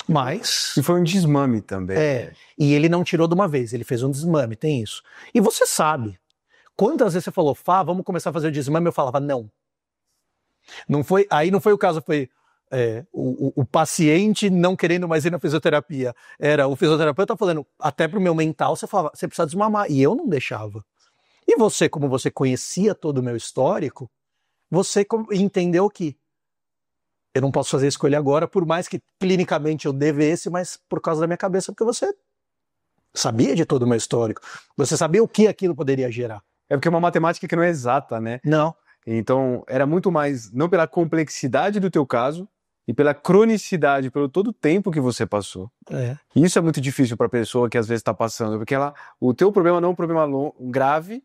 Mas... E foi um desmame também. E ele não tirou de uma vez, ele fez um desmame, tem isso. E você sabe, quantas vezes você falou, Fá, vamos começar a fazer o desmame, eu falava, não. Aí não foi o caso, foi o paciente não querendo mais ir na fisioterapia. Era o fisioterapeuta falando, até pro meu mental, você falava, você precisa desmamar. E eu não deixava. E você, como você conhecia todo o meu histórico, você entendeu que eu não posso fazer a escolha agora, por mais que clinicamente eu devesse, mas por causa da minha cabeça, porque você sabia de todo o meu histórico. Você sabia o que aquilo poderia gerar. É porque é uma matemática que não é exata, né? Não. Então, era muito mais, não pela complexidade do teu caso, e pela cronicidade, pelo todo o tempo que você passou. E isso é muito difícil para a pessoa que às vezes está passando, porque o teu problema não é um problema grave,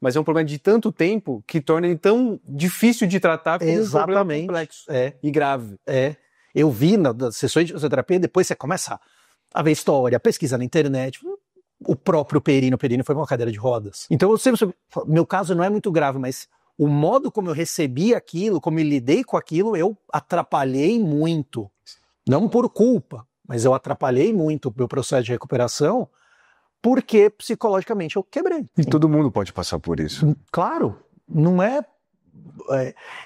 mas é um problema de tanto tempo que torna ele tão difícil de tratar como um problema complexo e grave. Eu vi nas sessões de fisioterapia, depois você começa a ver história, pesquisa na internet. O próprio Perino foi uma cadeira de rodas. Então, meu caso não é muito grave, mas o modo como eu recebi aquilo, como eu lidei com aquilo, eu atrapalhei muito. Não por culpa, mas eu atrapalhei muito o meu processo de recuperação, porque psicologicamente eu quebrei. E todo mundo pode passar por isso. Claro, não é...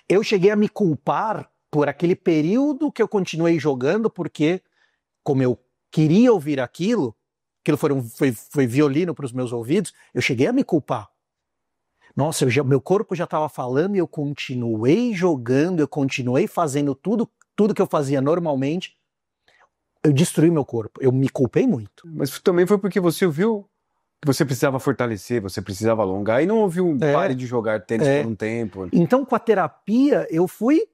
Eu cheguei a me culpar por aquele período que eu continuei jogando, porque como eu queria ouvir aquilo foi violino para os meus ouvidos, eu cheguei a me culpar. Nossa, meu corpo já estava falando e eu continuei jogando, eu continuei fazendo tudo que eu fazia normalmente. Eu destruí meu corpo, eu me culpei muito. Mas também foi porque você viu que você precisava fortalecer, você precisava alongar e não ouviu pare de jogar tênis por um tempo. Então, com a terapia, eu fui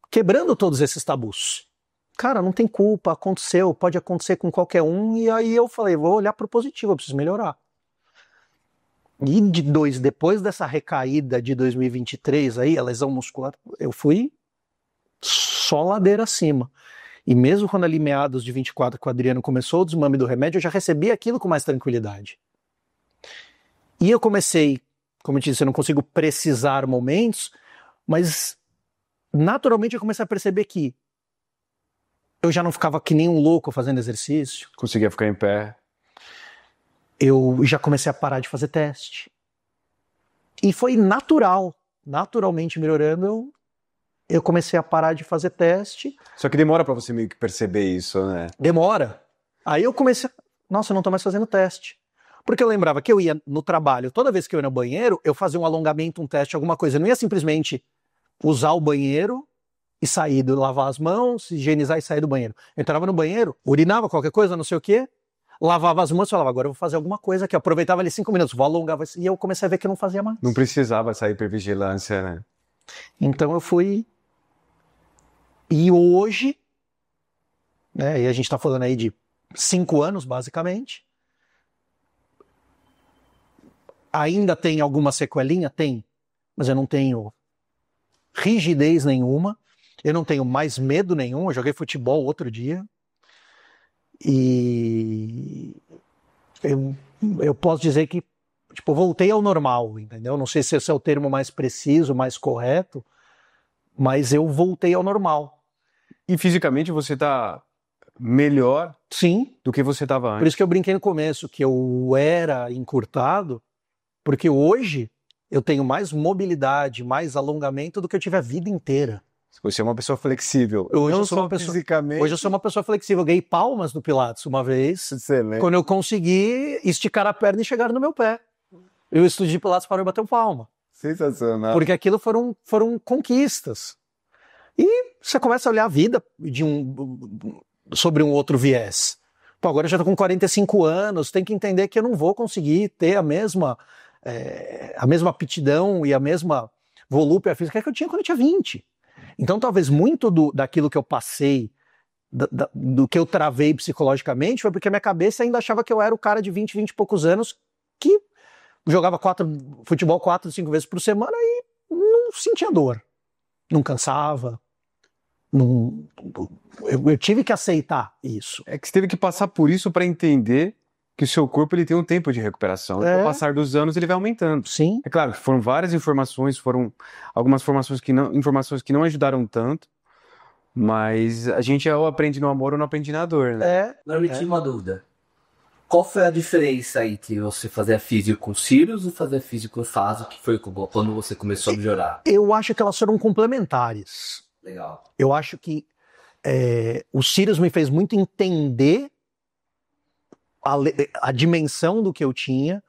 quebrando todos esses tabus. Cara, não tem culpa, aconteceu, pode acontecer com qualquer um, e aí eu falei, vou olhar pro positivo, eu preciso melhorar. E depois dessa recaída de 2023 aí, a lesão muscular, eu fui só ladeira acima. E mesmo quando ali meados de 24 que o Adriano começou o desmame do remédio, eu já recebi aquilo com mais tranquilidade. E eu comecei, como eu disse, eu não consigo precisar momentos, mas naturalmente eu comecei a perceber que eu já não ficava que nem um louco fazendo exercício. Conseguia ficar em pé. Eu já comecei a parar de fazer teste. E foi naturalmente melhorando, eu comecei a parar de fazer teste. Só que demora pra você meio que perceber isso, né? Demora. Aí eu comecei, nossa, eu não tô mais fazendo teste. Porque eu lembrava que eu ia no trabalho, toda vez que eu ia no banheiro, eu fazia um alongamento, um teste, alguma coisa. Eu não ia simplesmente usar o banheiro e sair, lavar as mãos, higienizar e sair do banheiro. Eu entrava no banheiro, urinava qualquer coisa, não sei o quê, lavava as mãos e falava, agora eu vou fazer alguma coisa aqui. Eu aproveitava ali 5 minutos, vou alongar, e eu comecei a ver que eu não fazia mais. Não precisava essa hipervigilância, né? Então eu fui... E hoje, né, e a gente tá falando aí de 5 anos, basicamente, ainda tem alguma sequelinha? Tem. Mas eu não tenho rigidez nenhuma, eu não tenho mais medo nenhum, eu joguei futebol outro dia, e eu posso dizer que tipo, voltei ao normal, entendeu? Não sei se esse é o termo mais preciso, mais correto, mas eu voltei ao normal. E fisicamente você tá melhor Sim, do que você estava antes. Por isso que eu brinquei no começo, que eu era encurtado, porque hoje eu tenho mais mobilidade, mais alongamento do que eu tive a vida inteira. Você é uma pessoa flexível. Hoje não eu sou só uma pessoa, fisicamente. Hoje eu sou uma pessoa flexível. Eu ganhei palmas no Pilates uma vez, Excelente. quando eu consegui esticar a perna e chegar no meu pé. E o estúdio de Pilates parou e bateu palma. Sensacional. Porque aquilo foram conquistas. E você começa a olhar a vida sobre um outro viés. Pô, agora eu já tô com 45 anos, tem que entender que eu não vou conseguir ter a mesma aptidão e a mesma volúpia física que eu tinha quando eu tinha 20. Então talvez muito daquilo que eu passei, do que eu travei psicologicamente, foi porque a minha cabeça ainda achava que eu era o cara de 20 e poucos anos que jogava futebol 4, 5 vezes por semana e não sentia dor, não cansava. Eu tive que aceitar isso. É que você teve que passar por isso para entender que o seu corpo ele tem um tempo de recuperação. E com o passar dos anos ele vai aumentando. Sim. É claro que foram várias informações, foram algumas informações que não ajudaram tanto, mas a gente ou aprende no amor ou não aprende na dor, né? Agora me tinha uma dúvida. Qual foi a diferença entre você fazer físico com Sirius e fazer físico com Faso, que foi quando você começou a melhorar? Eu acho que elas foram complementares. Legal. Eu acho que o Sirius me fez muito entender a dimensão do que eu tinha,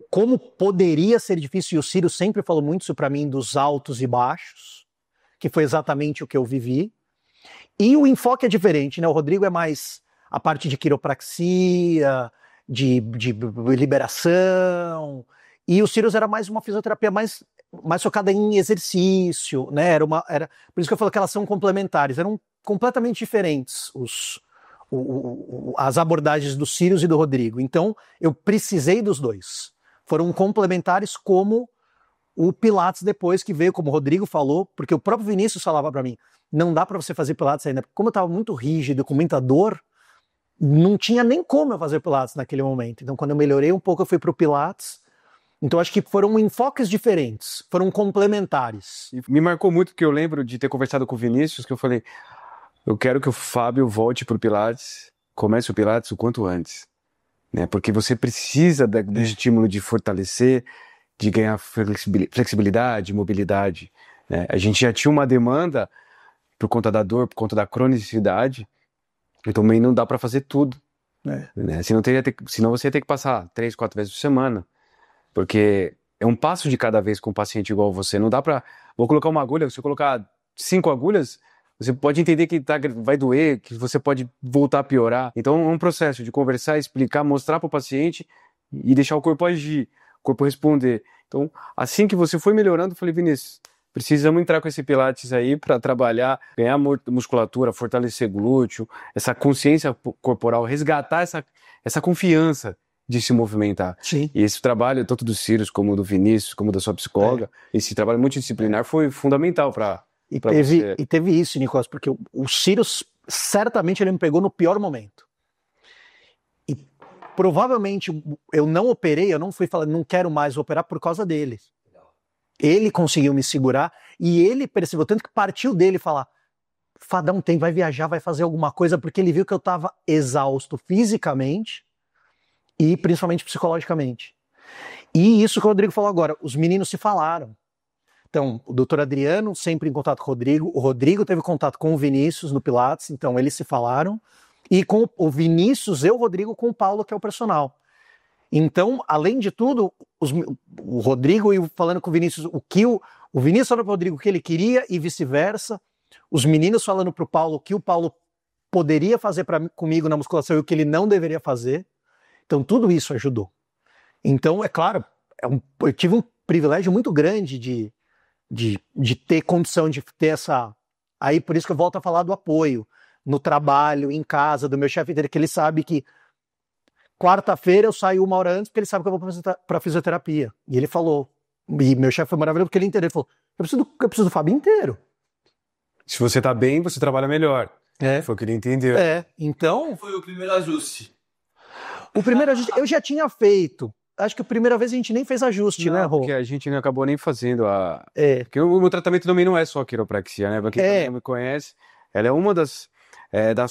como poderia ser difícil, e o Sirius sempre falou muito isso pra mim, dos altos e baixos, que foi exatamente o que eu vivi. E o enfoque é diferente, né? O Rodrigo é mais a parte de quiropraxia, de liberação, e o Cyrus era mais uma fisioterapia mais focada em exercício, né? Por isso que eu falo que elas são complementares, eram completamente diferentes as abordagens do Cyrus e do Rodrigo. Então, eu precisei dos dois. Foram complementares, como o Pilates depois, que veio, como o Rodrigo falou, porque o próprio Vinícius falava para mim, não dá para você fazer Pilates ainda, porque como eu estava muito rígido, com muita dor, não tinha nem como eu fazer Pilates naquele momento. Então, quando eu melhorei um pouco, eu fui pro Pilates. Então, acho que foram enfoques diferentes, foram complementares. E me marcou muito, porque eu lembro de ter conversado com o Vinícius, que eu falei, eu quero que o Fábio volte pro Pilates, comece o Pilates o quanto antes, né? Porque você precisa do estímulo de fortalecer, de ganhar flexibilidade, mobilidade, né? A gente já tinha uma demanda por conta da dor, por conta da cronicidade, e também não dá para fazer tudo, né? Senão você ia ter que passar 3, 4 vezes por semana, porque é um passo de cada vez com um paciente igual você. Não dá para... Vou colocar uma agulha, se eu colocar 5 agulhas, você pode entender que vai doer, que você pode voltar a piorar. Então é um processo de conversar, explicar, mostrar para o paciente e deixar o corpo agir, o corpo responder. Então, assim que você foi melhorando, eu falei, Vinícius, precisamos entrar com esse Pilates aí para trabalhar, ganhar musculatura, fortalecer glúteo, essa consciência corporal, resgatar essa confiança de se movimentar. Sim. E esse trabalho, tanto do Cyrus como do Vinícius, como da sua psicóloga, esse trabalho multidisciplinar foi fundamental para você. E teve isso, Nicolas, porque o Cyrus, certamente ele me pegou no pior momento. E provavelmente eu não operei, eu não fui falando, não quero mais operar por causa dele. Ele conseguiu me segurar e ele percebeu, tanto que partiu dele falar, Fadão vai viajar, vai fazer alguma coisa, porque ele viu que eu estava exausto fisicamente e principalmente psicologicamente. E isso que o Rodrigo falou agora, os meninos se falaram. Então, o doutor Adriano sempre em contato com o Rodrigo teve contato com o Vinícius no Pilates, então eles se falaram, e com o Vinícius e o Rodrigo com o Paulo, que é o personal. Então, além de tudo, o Rodrigo falando com o Vinícius, o Vinícius falando para o Rodrigo o que ele queria e vice-versa, os meninos falando para o Paulo o que o Paulo poderia fazer comigo na musculação e o que ele não deveria fazer. Então, tudo isso ajudou. Então, é claro, eu tive um privilégio muito grande de ter condição de ter essa... Aí, por isso que eu volto a falar do apoio no trabalho, em casa, do meu chefe dele, que ele sabe que quarta-feira eu saio 1 hora antes, porque ele sabe que eu vou para fisioterapia. E ele falou, e meu chefe foi maravilhoso, porque ele entendeu, ele falou, eu preciso do Fábio inteiro. Se você tá bem, você trabalha melhor. Foi o que ele entendeu. Então... Foi o primeiro ajuste. O primeiro ajuste eu já tinha feito. Acho que a primeira vez a gente nem fez ajuste, não, né, Rô? Porque a gente não acabou nem fazendo Porque o meu tratamento também não é só quiropraxia, né? Pra quem também não me conhece, ela é uma das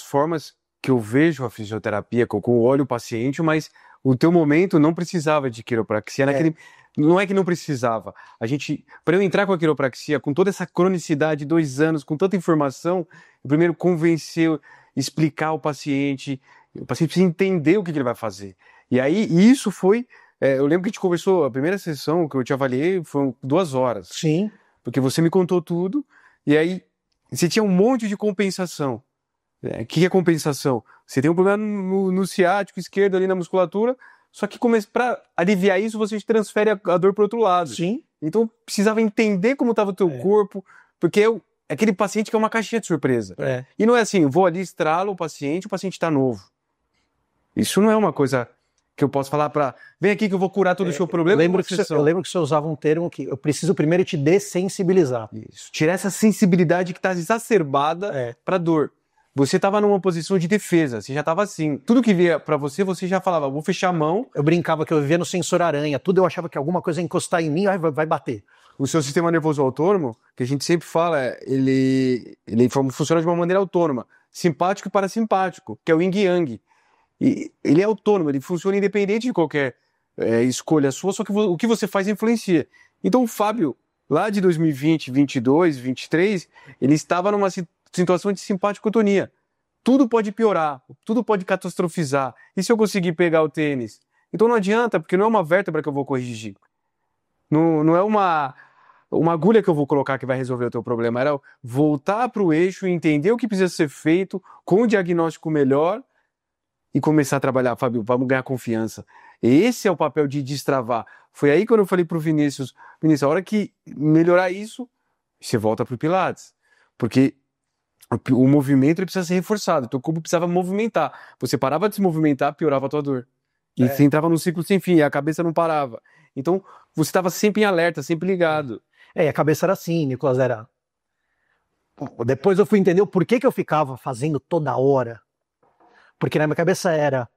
formas que eu vejo a fisioterapia, com o olho do paciente, mas o teu momento não precisava de quiropraxia. Não é que não precisava. Para eu entrar com a quiropraxia, com toda essa cronicidade, 2 anos, com tanta informação, eu primeiro convencer, explicar ao paciente, o paciente precisa entender o que ele vai fazer. E aí, isso foi... eu lembro que a gente conversou, a primeira sessão que eu te avaliei foram 2 horas. Sim. Porque você me contou tudo, e aí você tinha um monte de compensação. O que é compensação? Você tem um problema no ciático esquerdo ali na musculatura, só que para aliviar isso, você transfere a dor para o outro lado. Sim. Então, eu precisava entender como estava o teu corpo, porque aquele paciente que é uma caixinha de surpresa. E não é assim, eu vou ali, estralo o paciente está novo. Isso não é uma coisa que eu posso falar vem aqui que eu vou curar todo o seu problema. Eu lembro que você usava um termo que eu preciso primeiro te dessensibilizar. Isso. Tirar essa sensibilidade que está exacerbada para dor. Você estava numa posição de defesa, você já estava assim. Tudo que via para você já falava, vou fechar a mão. Eu brincava que eu vivia no sensor aranha, tudo eu achava que alguma coisa ia encostar em mim, vai bater. O seu sistema nervoso autônomo, que a gente sempre fala, ele funciona de uma maneira autônoma, simpático e parasimpático, que é o yin e yang. E ele é autônomo, ele funciona independente de qualquer escolha sua, só que o que você faz influencia. Então o Fábio, lá de 2020, 22, 23, ele estava numa situação de simpaticotonia. Tudo pode piorar, tudo pode catastrofizar. E se eu conseguir pegar o tênis? Então não adianta, porque não é uma vértebra que eu vou corrigir. Não é uma agulha que eu vou colocar que vai resolver o teu problema. Era voltar para o eixo, entender o que precisa ser feito, com um diagnóstico melhor e começar a trabalhar. Fábio, vamos ganhar confiança. Esse é o papel de destravar. Foi aí quando eu falei pro Vinícius, a hora que melhorar isso, você volta pro Pilates. Porque o movimento ele precisa ser reforçado. Teu corpo precisava movimentar. Você parava de se movimentar, piorava a tua dor. E você entrava num ciclo sem fim, e a cabeça não parava. Então, você estava sempre em alerta, sempre ligado. E a cabeça era assim, Nicolas, era... Depois eu fui entender o porquê que eu ficava fazendo toda hora. Porque na minha cabeça era,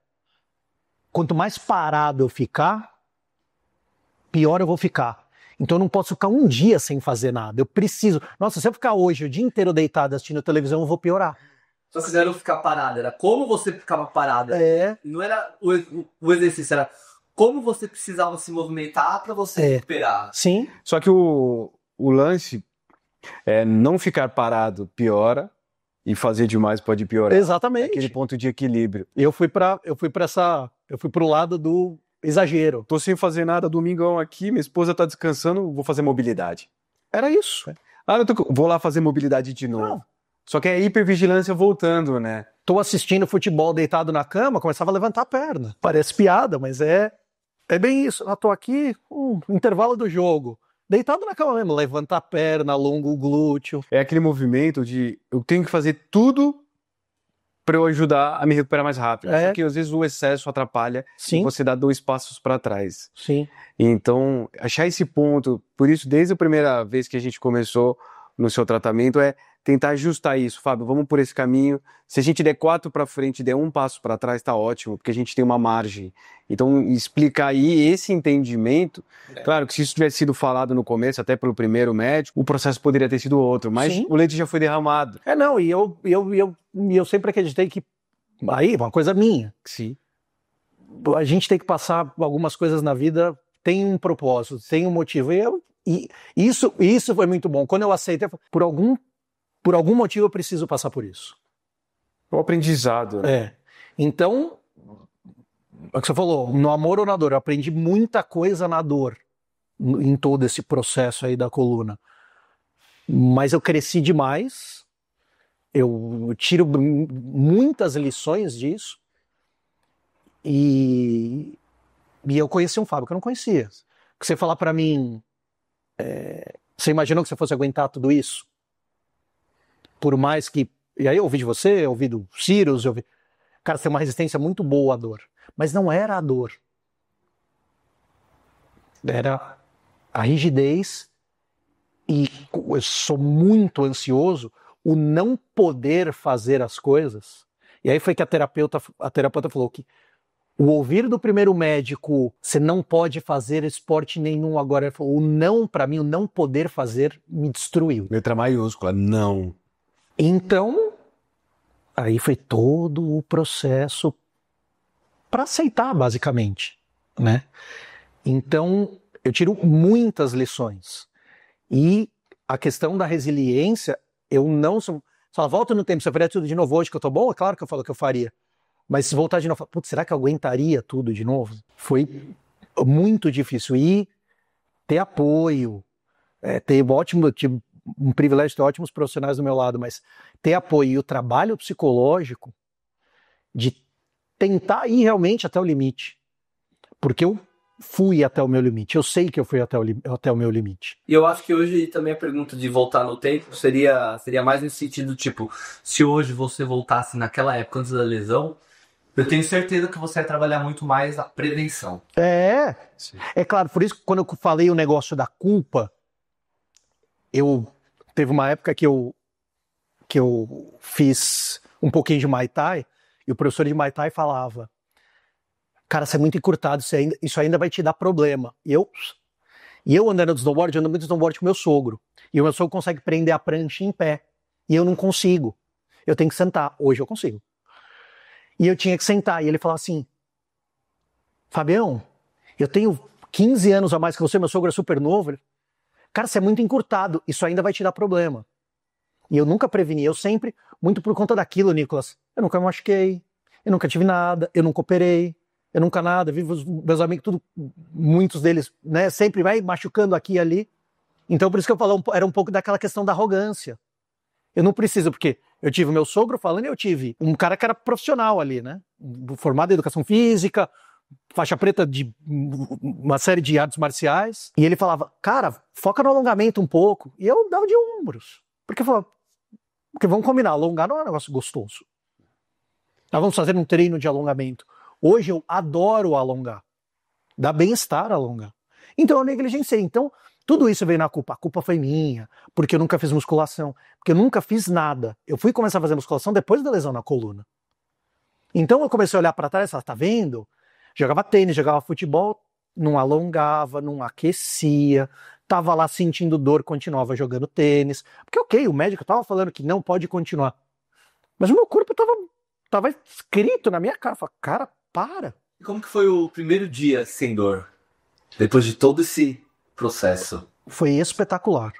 quanto mais parado eu ficar, pior eu vou ficar. Então eu não posso ficar um dia sem fazer nada. Eu preciso... Nossa, se eu ficar hoje o dia inteiro deitado assistindo televisão, eu vou piorar. Só que não era ficar parado, era como você ficava parado. Não era o exercício, era como você precisava se movimentar para você recuperar. Sim. Só que o lance é não ficar parado piora e fazer demais pode piorar. Exatamente. É aquele ponto de equilíbrio. Eu fui pro lado do exagero. Tô sem fazer nada, domingão aqui, minha esposa tá descansando, vou fazer mobilidade. Era isso. Vou lá fazer mobilidade de novo. Não. Só que é a hipervigilância voltando, né? Tô assistindo futebol deitado na cama, começava a levantar a perna. Parece piada, mas é bem isso. Eu tô aqui, intervalo do jogo. Deitado na cama mesmo, levanta a perna, alonga o glúteo. É aquele movimento de eu tenho que fazer tudo para eu ajudar a me recuperar mais rápido. Porque às vezes o excesso atrapalha e você dá 2 passos para trás. Sim. Então, achar esse ponto, por isso, desde a primeira vez que a gente começou no seu tratamento, é tentar ajustar isso. Fábio, vamos por esse caminho. Se a gente der 4 para frente e der 1 passo para trás, tá ótimo, porque a gente tem uma margem. Então, explicar aí esse entendimento, claro que se isso tivesse sido falado no começo, até pelo primeiro médico, o processo poderia ter sido outro, mas o leite já foi derramado. E eu sempre acreditei que, aí, uma coisa minha. Sim. A gente tem que passar algumas coisas na vida, tem um propósito, tem um motivo. E isso foi muito bom. Quando eu aceitei, por algum motivo eu preciso passar por isso. É um aprendizado. Né? Então, é o que você falou, no amor ou na dor, eu aprendi muita coisa na dor, em todo esse processo aí da coluna. Mas eu cresci demais, eu tiro muitas lições disso, e eu conheci um Fábio que eu não conhecia. Que você falar pra mim, você imaginou que você fosse aguentar tudo isso? Por mais que... E aí eu ouvi de você, eu ouvi do Cyrus, cara, você tem uma resistência muito boa à dor. Mas não era a dor. Era a rigidez e eu sou muito ansioso, o não poder fazer as coisas. E aí foi que a terapeuta falou que o ouvir do primeiro médico, você não pode fazer esporte nenhum agora. Ele falou, pra mim, o não poder fazer me destruiu. Letra maiúscula, não. Então, aí foi todo o processo para aceitar, basicamente, né? Então, eu tiro muitas lições. E a questão da resiliência, eu não... Só volta no tempo, se eu faria tudo de novo hoje que eu tô bom, é claro que eu falo que eu faria. Mas se voltar de novo, putz, será que eu aguentaria tudo de novo? Foi muito difícil. E ter apoio, ter tive um privilégio de ter ótimos profissionais do meu lado, mas ter apoio e o trabalho psicológico de tentar ir realmente até o limite. Porque eu fui até o meu limite, eu sei que eu fui até o meu limite. E eu acho que hoje também a pergunta de voltar no tempo seria mais nesse sentido, tipo, se hoje você voltasse naquela época antes da lesão, eu tenho certeza que você vai trabalhar muito mais a prevenção. É claro, por isso que quando eu falei o negócio da culpa, teve uma época que eu fiz um pouquinho de Muay Thai, e o professor de Muay Thai falava, cara, você é muito encurtado, isso ainda vai te dar problema. E eu andando de snowboard, ando muito de snowboard com meu sogro, e o meu sogro consegue prender a prancha em pé, e eu não consigo. Eu tenho que sentar. Hoje eu consigo. E eu tinha que sentar, e ele falava assim, Fabião, eu tenho 15 anos a mais que você, meu sogro é super novo. Cara, você é muito encurtado, isso ainda vai te dar problema. E eu nunca preveni, eu sempre, muito por conta daquilo, Nicolas, eu nunca me machuquei, eu nunca tive nada, eu nunca operei, eu nunca nada, vivo os meus amigos, tudo, muitos deles, né, sempre vai machucando aqui e ali. Então, por isso que eu falo, era um pouco daquela questão da arrogância. Eu não preciso, porque eu tive o meu sogro falando e eu tive um cara que era profissional ali, né? Formado em educação física, faixa preta de uma série de artes marciais. E ele falava, cara, foca no alongamento um pouco. E eu dava de ombros. Porque eu falava, porque vamos combinar, alongar não é um negócio gostoso. Nós vamos fazer um treino de alongamento. Hoje eu adoro alongar. Dá bem-estar alongar. Então eu negligenciei. Então, tudo isso veio na culpa. A culpa foi minha, porque eu nunca fiz musculação, porque eu nunca fiz nada. Eu fui começar a fazer musculação depois da lesão na coluna. Então eu comecei a olhar para trás e falar, tá vendo? Jogava tênis, jogava futebol, não alongava, não aquecia, tava lá sentindo dor, continuava jogando tênis. Porque ok, o médico tava falando que não pode continuar. Mas o meu corpo tava escrito na minha cara. Eu falei, cara, para. E como que foi o primeiro dia sem dor? Depois de todo esse processo. Foi espetacular.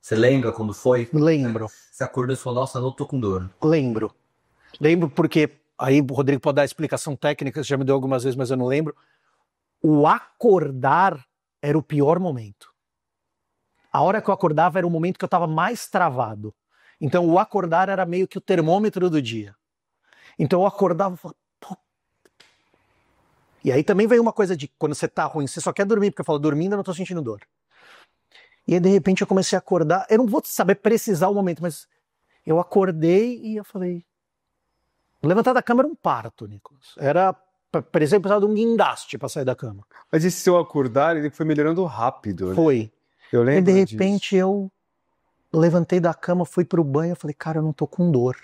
Você lembra quando foi? Lembro. Você acordou e falou, nossa, não tô com dor. Lembro porque, aí o Rodrigo pode dar a explicação técnica, você já me deu algumas vezes, mas eu não lembro. O acordar era o pior momento. A hora que eu acordava era o momento que eu estava mais travado. Então o acordar era meio que o termômetro do dia. Então eu acordava e falava, pô. E aí também veio uma coisa de, quando você tá ruim, você só quer dormir, porque eu falo, dormindo eu não tô sentindo dor. E aí de repente eu comecei a acordar, eu não vou saber precisar o momento, mas eu acordei e eu falei, levantar da cama era um parto, Nicolas. Era, por exemplo, precisava de um guindaste para sair da cama. Mas esse seu acordar, ele foi melhorando rápido, né? Foi. Eu E lembro de repente disso. eu levantei da cama, fui pro banho, eu falei, cara, eu não tô com dor.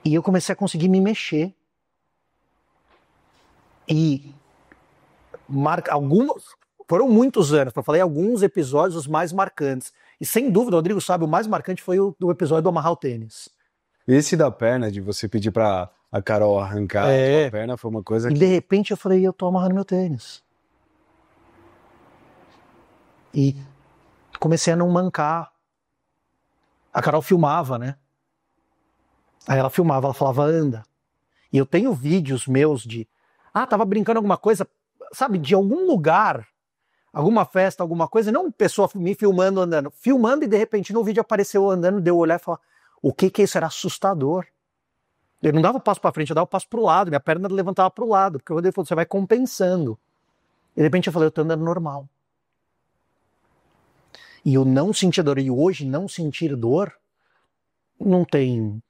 E eu comecei a conseguir me mexer. E foram muitos anos, eu falei alguns episódios os mais marcantes. E sem dúvida, o Rodrigo sabe, o mais marcante foi o episódio do amarrar o tênis. Esse da perna, de você pedir pra a Carol arrancar a sua perna, foi uma coisa E de repente eu falei, eu tô amarrando meu tênis. E comecei a não mancar. A Carol filmava, né? Aí ela filmava, ela falava, anda. E eu tenho vídeos meus de, tava brincando alguma coisa, sabe, de algum lugar, alguma festa, alguma coisa, não pessoa me filmando andando, filmando e de repente no vídeo apareceu eu andando, deu olhar e falar, o que é isso? Era assustador. Eu não dava o passo para frente, eu dava o passo pro lado, minha perna levantava pro lado, porque o Rodrigo falou, você vai compensando. E de repente eu falei, eu tô andando normal. E eu não senti dor, e hoje não sentir dor, não tem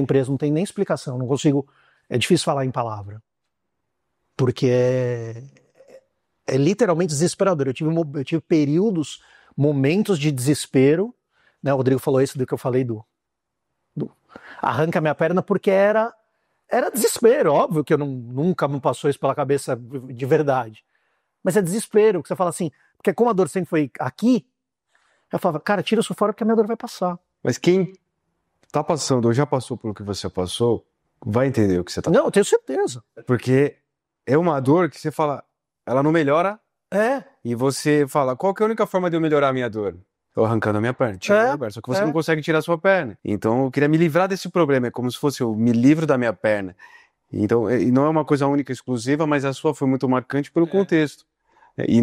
preço, não tem nem explicação, não consigo, é difícil falar em palavra. Porque é literalmente desesperador. Eu tive períodos, momentos de desespero, né? O Rodrigo falou isso do que eu falei do arranca minha perna, porque era desespero, óbvio que nunca me passou isso pela cabeça de verdade. Mas é desespero, que você fala assim, porque como a dor sempre foi aqui, eu falava, cara, tira isso fora porque a minha dor vai passar. Mas quem tá passando ou já passou por o que você passou, vai entender o que você tá Não, eu tenho certeza. Porque é uma dor que você fala, ela não melhora, e você fala, qual que é a única forma de eu melhorar a minha dor? Eu arrancando a minha perna, tirando a perna, só que você não consegue tirar a sua perna. Então eu queria me livrar desse problema, é como se fosse eu me livro da minha perna. Então, e não é uma coisa única, exclusiva, mas a sua foi muito marcante pelo contexto. E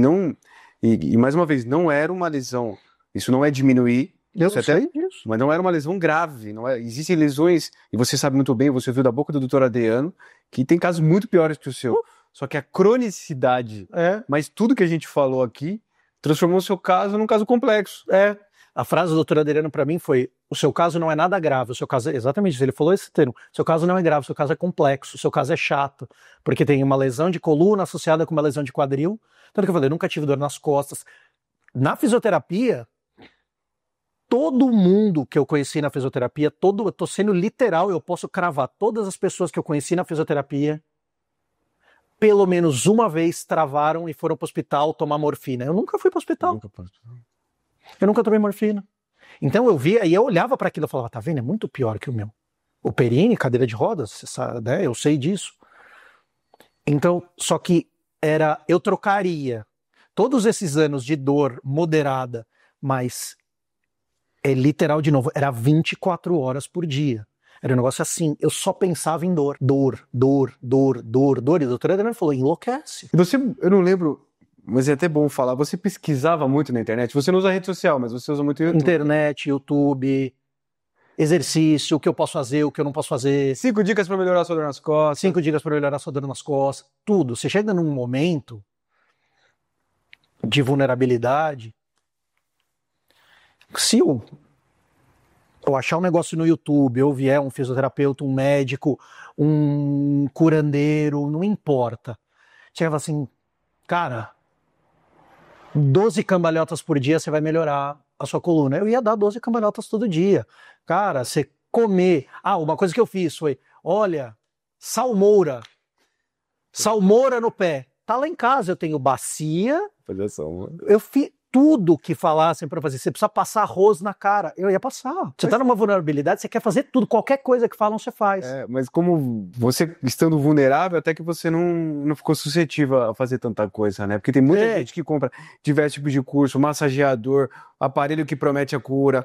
mais uma vez, não era uma lesão, isso não é diminuir, Eu sei disso. mas não era uma lesão grave. Existem lesões, e você sabe muito bem, você ouviu da boca do Dr. Adriano, que tem casos muito piores que o seu. Só que a cronicidade, mas tudo que a gente falou aqui, transformou o seu caso num caso complexo. A frase do Dr. Adriano para mim foi, o seu caso não é nada grave, o seu caso é exatamente isso, ele falou esse termo, o seu caso não é grave, o seu caso é complexo, o seu caso é chato, porque tem uma lesão de coluna associada com uma lesão de quadril, tanto que eu falei, eu nunca tive dor nas costas. Na fisioterapia, todo mundo que eu conheci na fisioterapia, eu tô sendo literal, eu posso cravar, todas as pessoas que eu conheci na fisioterapia, pelo menos uma vez travaram e foram pro hospital tomar morfina. Eu nunca fui pro hospital. Eu nunca tomei morfina. Então eu via e eu olhava para aquilo e falava, tá vendo? É muito pior que o meu. O Perini, cadeira de rodas, você sabe, né? Eu sei disso. Então, só que eu trocaria todos esses anos de dor moderada, mas literal de novo, era 24 horas por dia. Era um negócio assim, eu só pensava em dor. Dor. E o doutor Adriano falou, enlouquece. E eu não lembro, Mas é até bom falar, você pesquisava muito na internet? Você não usa rede social, mas você usa muito o YouTube. Internet, YouTube, exercício, o que eu posso fazer, o que eu não posso fazer. 5 dicas para melhorar a sua dor nas costas. 5 dicas para melhorar a sua dor nas costas. Tudo. Você chega num momento de vulnerabilidade. Se eu achar um negócio no YouTube, eu vier um fisioterapeuta, um médico, um curandeiro, não importa. Chega assim, cara, 12 cambalhotas por dia você vai melhorar a sua coluna. Eu ia dar 12 cambalhotas todo dia. Cara, você comer... uma coisa que eu fiz foi, olha, salmoura no pé. Tá lá em casa, eu tenho bacia, Fazer salmoura. eu fiz tudo que falassem pra fazer. Você precisa passar arroz na cara. Eu ia passar. Você tá numa vulnerabilidade, você quer fazer tudo. Qualquer coisa que falam, você faz. Mas como você estando vulnerável, até que você não ficou suscetível a fazer tanta coisa, né? Porque tem muita gente que compra diversos tipos de curso, massageador, aparelho que promete a cura,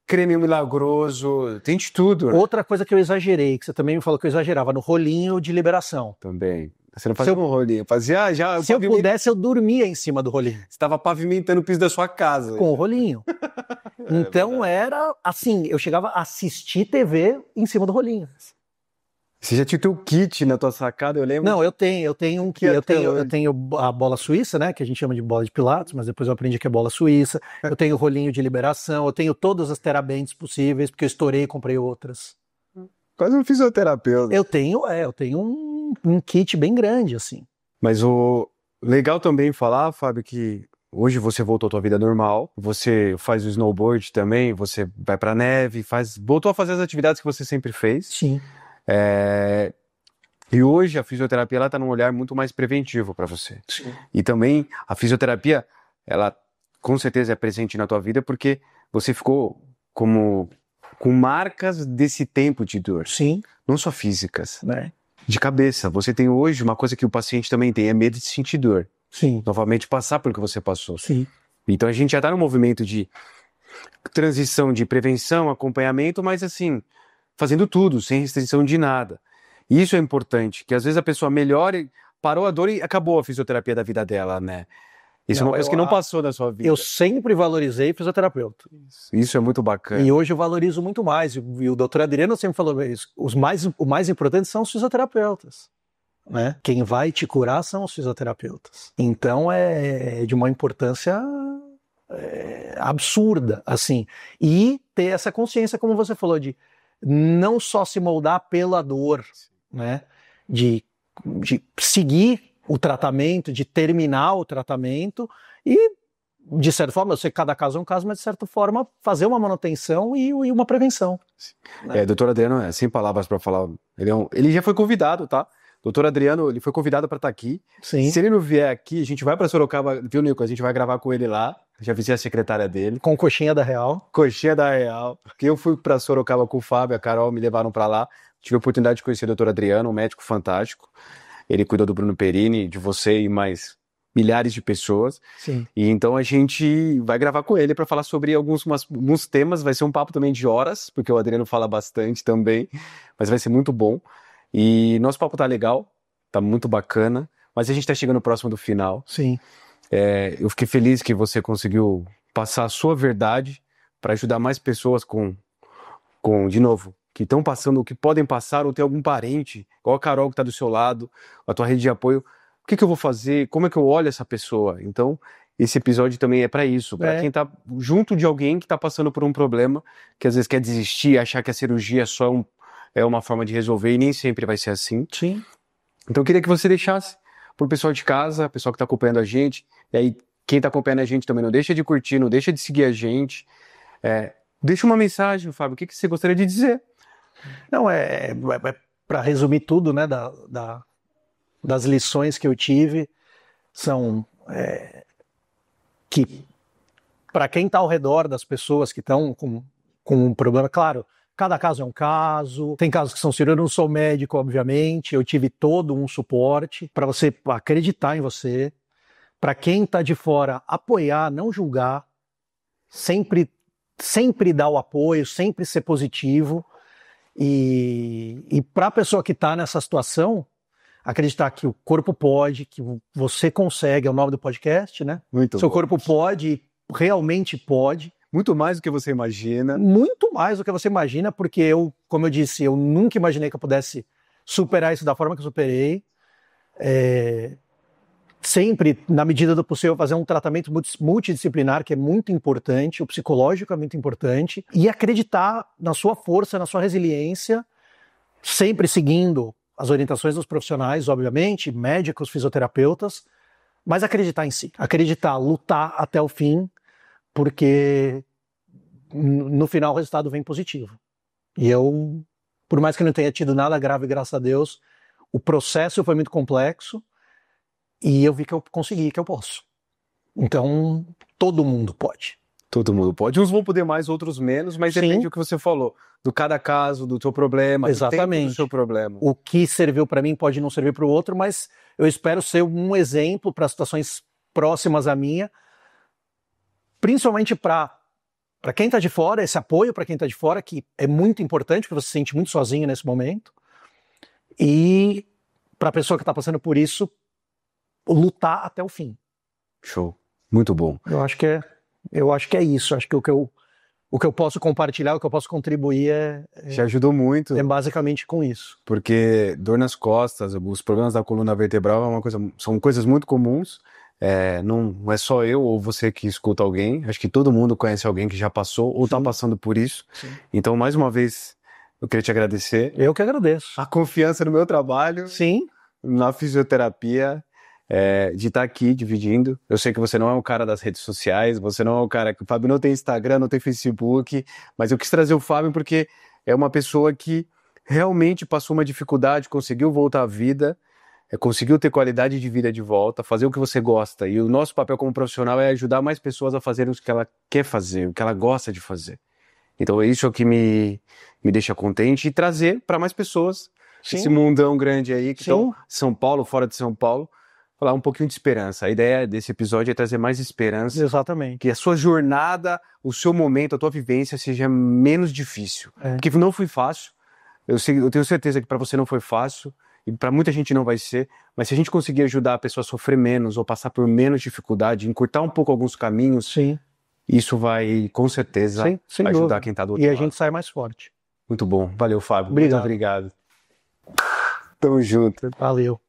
creme milagroso, tem de tudo. Né? Outra coisa que eu exagerei, que você também me falou que eu exagerava, no rolinho de liberação. Também. Você não fazia um rolinho, fazia já... Se eu pudesse, eu dormia em cima do rolinho. Você estava pavimentando o piso da sua casa. Com o rolinho. Então era assim, eu chegava a assistir TV em cima do rolinho. Você já tinha o teu kit na tua sacada, eu lembro? Não, eu tenho um kit. Eu tenho a bola suíça, né, que a gente chama de bola de pilates, mas depois eu aprendi que é bola suíça. Eu tenho o rolinho de liberação, eu tenho todas as terabands possíveis, porque eu estourei e comprei outras. Quase um fisioterapeuta. Eu tenho um kit bem grande, assim. Mas o legal também falar, Fábio, que hoje você voltou à tua vida normal, você faz o snowboard também, você vai pra neve, voltou a fazer as atividades que você sempre fez. Sim. E hoje a fisioterapia ela tá num olhar muito mais preventivo para você. Sim. E também a fisioterapia, ela com certeza é presente na tua vida porque você ficou com marcas desse tempo de dor. Sim. Não só físicas. De cabeça. Você tem hoje uma coisa que o paciente também tem, é medo de sentir dor. Sim. Novamente passar pelo que você passou. Sim. Então a gente já tá num movimento de transição de prevenção, acompanhamento, mas assim, fazendo tudo, sem restrição de nada. E isso é importante, que às vezes a pessoa melhora, parou a dor e acabou a fisioterapia da vida dela, né? Isso é uma coisa que não passou na sua vida. Eu sempre valorizei fisioterapeuta. Isso é muito bacana. E hoje eu valorizo muito mais. E o doutor Adriano sempre falou isso. O mais importante são os fisioterapeutas. Né? Quem vai te curar são os fisioterapeutas. Então é de uma importância absurda, assim. E ter essa consciência, como você falou, de não só se moldar pela dor, né? De seguir o tratamento, de terminar o tratamento e, de certa forma, eu sei que cada caso é um caso, mas de certa forma fazer uma manutenção e uma prevenção. Né? Doutor Adriano, sem palavras para falar, ele já foi convidado, tá? Doutor Adriano, ele foi convidado para estar aqui. Sim. Se ele não vier aqui, a gente vai para Sorocaba, viu, Nico? A gente vai gravar com ele lá. Já visitei a secretária dele. Com coxinha da Real. Coxinha da Real. Porque eu fui para Sorocaba com o Fábio, a Carol me levaram para lá. Tive a oportunidade de conhecer o doutor Adriano, um médico fantástico. Ele cuidou do Bruno Perini, de você e mais milhares de pessoas. Sim. E então a gente vai gravar com ele para falar sobre alguns temas. Vai ser um papo também de horas, porque o Adriano fala bastante também. Mas vai ser muito bom. E nosso papo tá legal, tá muito bacana. Mas a gente tá chegando próximo do final. Sim. Eu fiquei feliz que você conseguiu passar a sua verdade para ajudar mais pessoas de novo, que estão passando, que podem passar, ou ter algum parente, igual a Carol que está do seu lado, a tua rede de apoio. O que eu vou fazer? Como é que eu olho essa pessoa? Então, esse episódio também é para isso, para quem está junto de alguém que está passando por um problema, que às vezes quer desistir, achar que a cirurgia é só uma forma de resolver, e nem sempre vai ser assim. Sim. Então, eu queria que você deixasse pro pessoal de casa, pessoal que está acompanhando a gente, e aí quem está acompanhando a gente também não deixa de curtir, não deixa de seguir a gente. Deixa uma mensagem, Fábio, o que você gostaria de dizer? Não, para resumir tudo, né, das lições que eu tive, são que para quem está ao redor das pessoas que estão com um problema, claro, cada caso é um caso, tem casos que são cirúrgicos, eu não sou médico, obviamente, eu tive todo um suporte para você acreditar em você, para quem está de fora, apoiar, não julgar, sempre dar o apoio, sempre ser positivo. E para a pessoa que está nessa situação, acreditar que o corpo pode, que você consegue, é o nome do podcast, né? Muito Seu bom. corpo pode, realmente pode. Muito mais do que você imagina. Muito mais do que você imagina, porque eu, como eu disse, eu nunca imaginei que eu pudesse superar isso da forma que eu superei. Sempre, na medida do possível, fazer um tratamento multidisciplinar, que é muito importante, o psicológico é muito importante, e acreditar na sua força, na sua resiliência, sempre seguindo as orientações dos profissionais, obviamente, médicos, fisioterapeutas, mas acreditar em si, acreditar, lutar até o fim, porque no final o resultado vem positivo. E eu, por mais que não tenha tido nada grave, graças a Deus, o processo foi muito complexo, e eu vi que eu consegui, que eu posso. Então, todo mundo pode. Todo mundo pode. Uns vão poder mais, outros menos, mas Sim. depende do que você falou. Do cada caso, do teu problema, Exatamente. do tempo do seu problema. O que serviu para mim pode não servir para o outro, mas eu espero ser um exemplo para situações próximas à minha, principalmente para quem está de fora, esse apoio para quem está de fora, que é muito importante, porque você se sente muito sozinho nesse momento, e para a pessoa que está passando por isso, lutar até o fim. Show. Muito bom. Eu acho que é isso. Acho que o que eu posso compartilhar, o que eu posso contribuir Te ajudou muito. é basicamente com isso. Porque dor nas costas, os problemas da coluna vertebral são coisas muito comuns. Não é só eu ou você que escuta alguém. Acho que todo mundo conhece alguém que já passou ou está passando por isso. Sim. Então, mais uma vez, eu queria te agradecer. Eu que agradeço. A confiança no meu trabalho, Sim. na fisioterapia, de estar aqui dividindo. Eu sei que você não é um cara das redes sociais, você não é um cara que... O Fábio não tem Instagram, não tem Facebook, mas eu quis trazer o Fábio porque é uma pessoa que realmente passou uma dificuldade, conseguiu voltar à vida, conseguiu ter qualidade de vida de volta, fazer o que você gosta. E o nosso papel como profissional é ajudar mais pessoas a fazerem o que ela quer fazer, o que ela gosta de fazer. Então é isso que me deixa contente e trazer para mais pessoas esse mundão grande aí que estão em São Paulo, fora de São Paulo, falar um pouquinho de esperança. A ideia desse episódio é trazer mais esperança. Exatamente. Que a sua jornada, o seu momento, a tua vivência seja menos difícil. Porque não foi fácil. Eu tenho certeza que para você não foi fácil e para muita gente não vai ser, mas se a gente conseguir ajudar a pessoa a sofrer menos ou passar por menos dificuldade, encurtar um pouco alguns caminhos, isso vai, com certeza, sem ajudar dúvida. quem está do outro lado. lado. E a gente sai mais forte. Muito bom. Valeu, Fábio. Obrigado. Muito obrigado. Tamo junto. Valeu.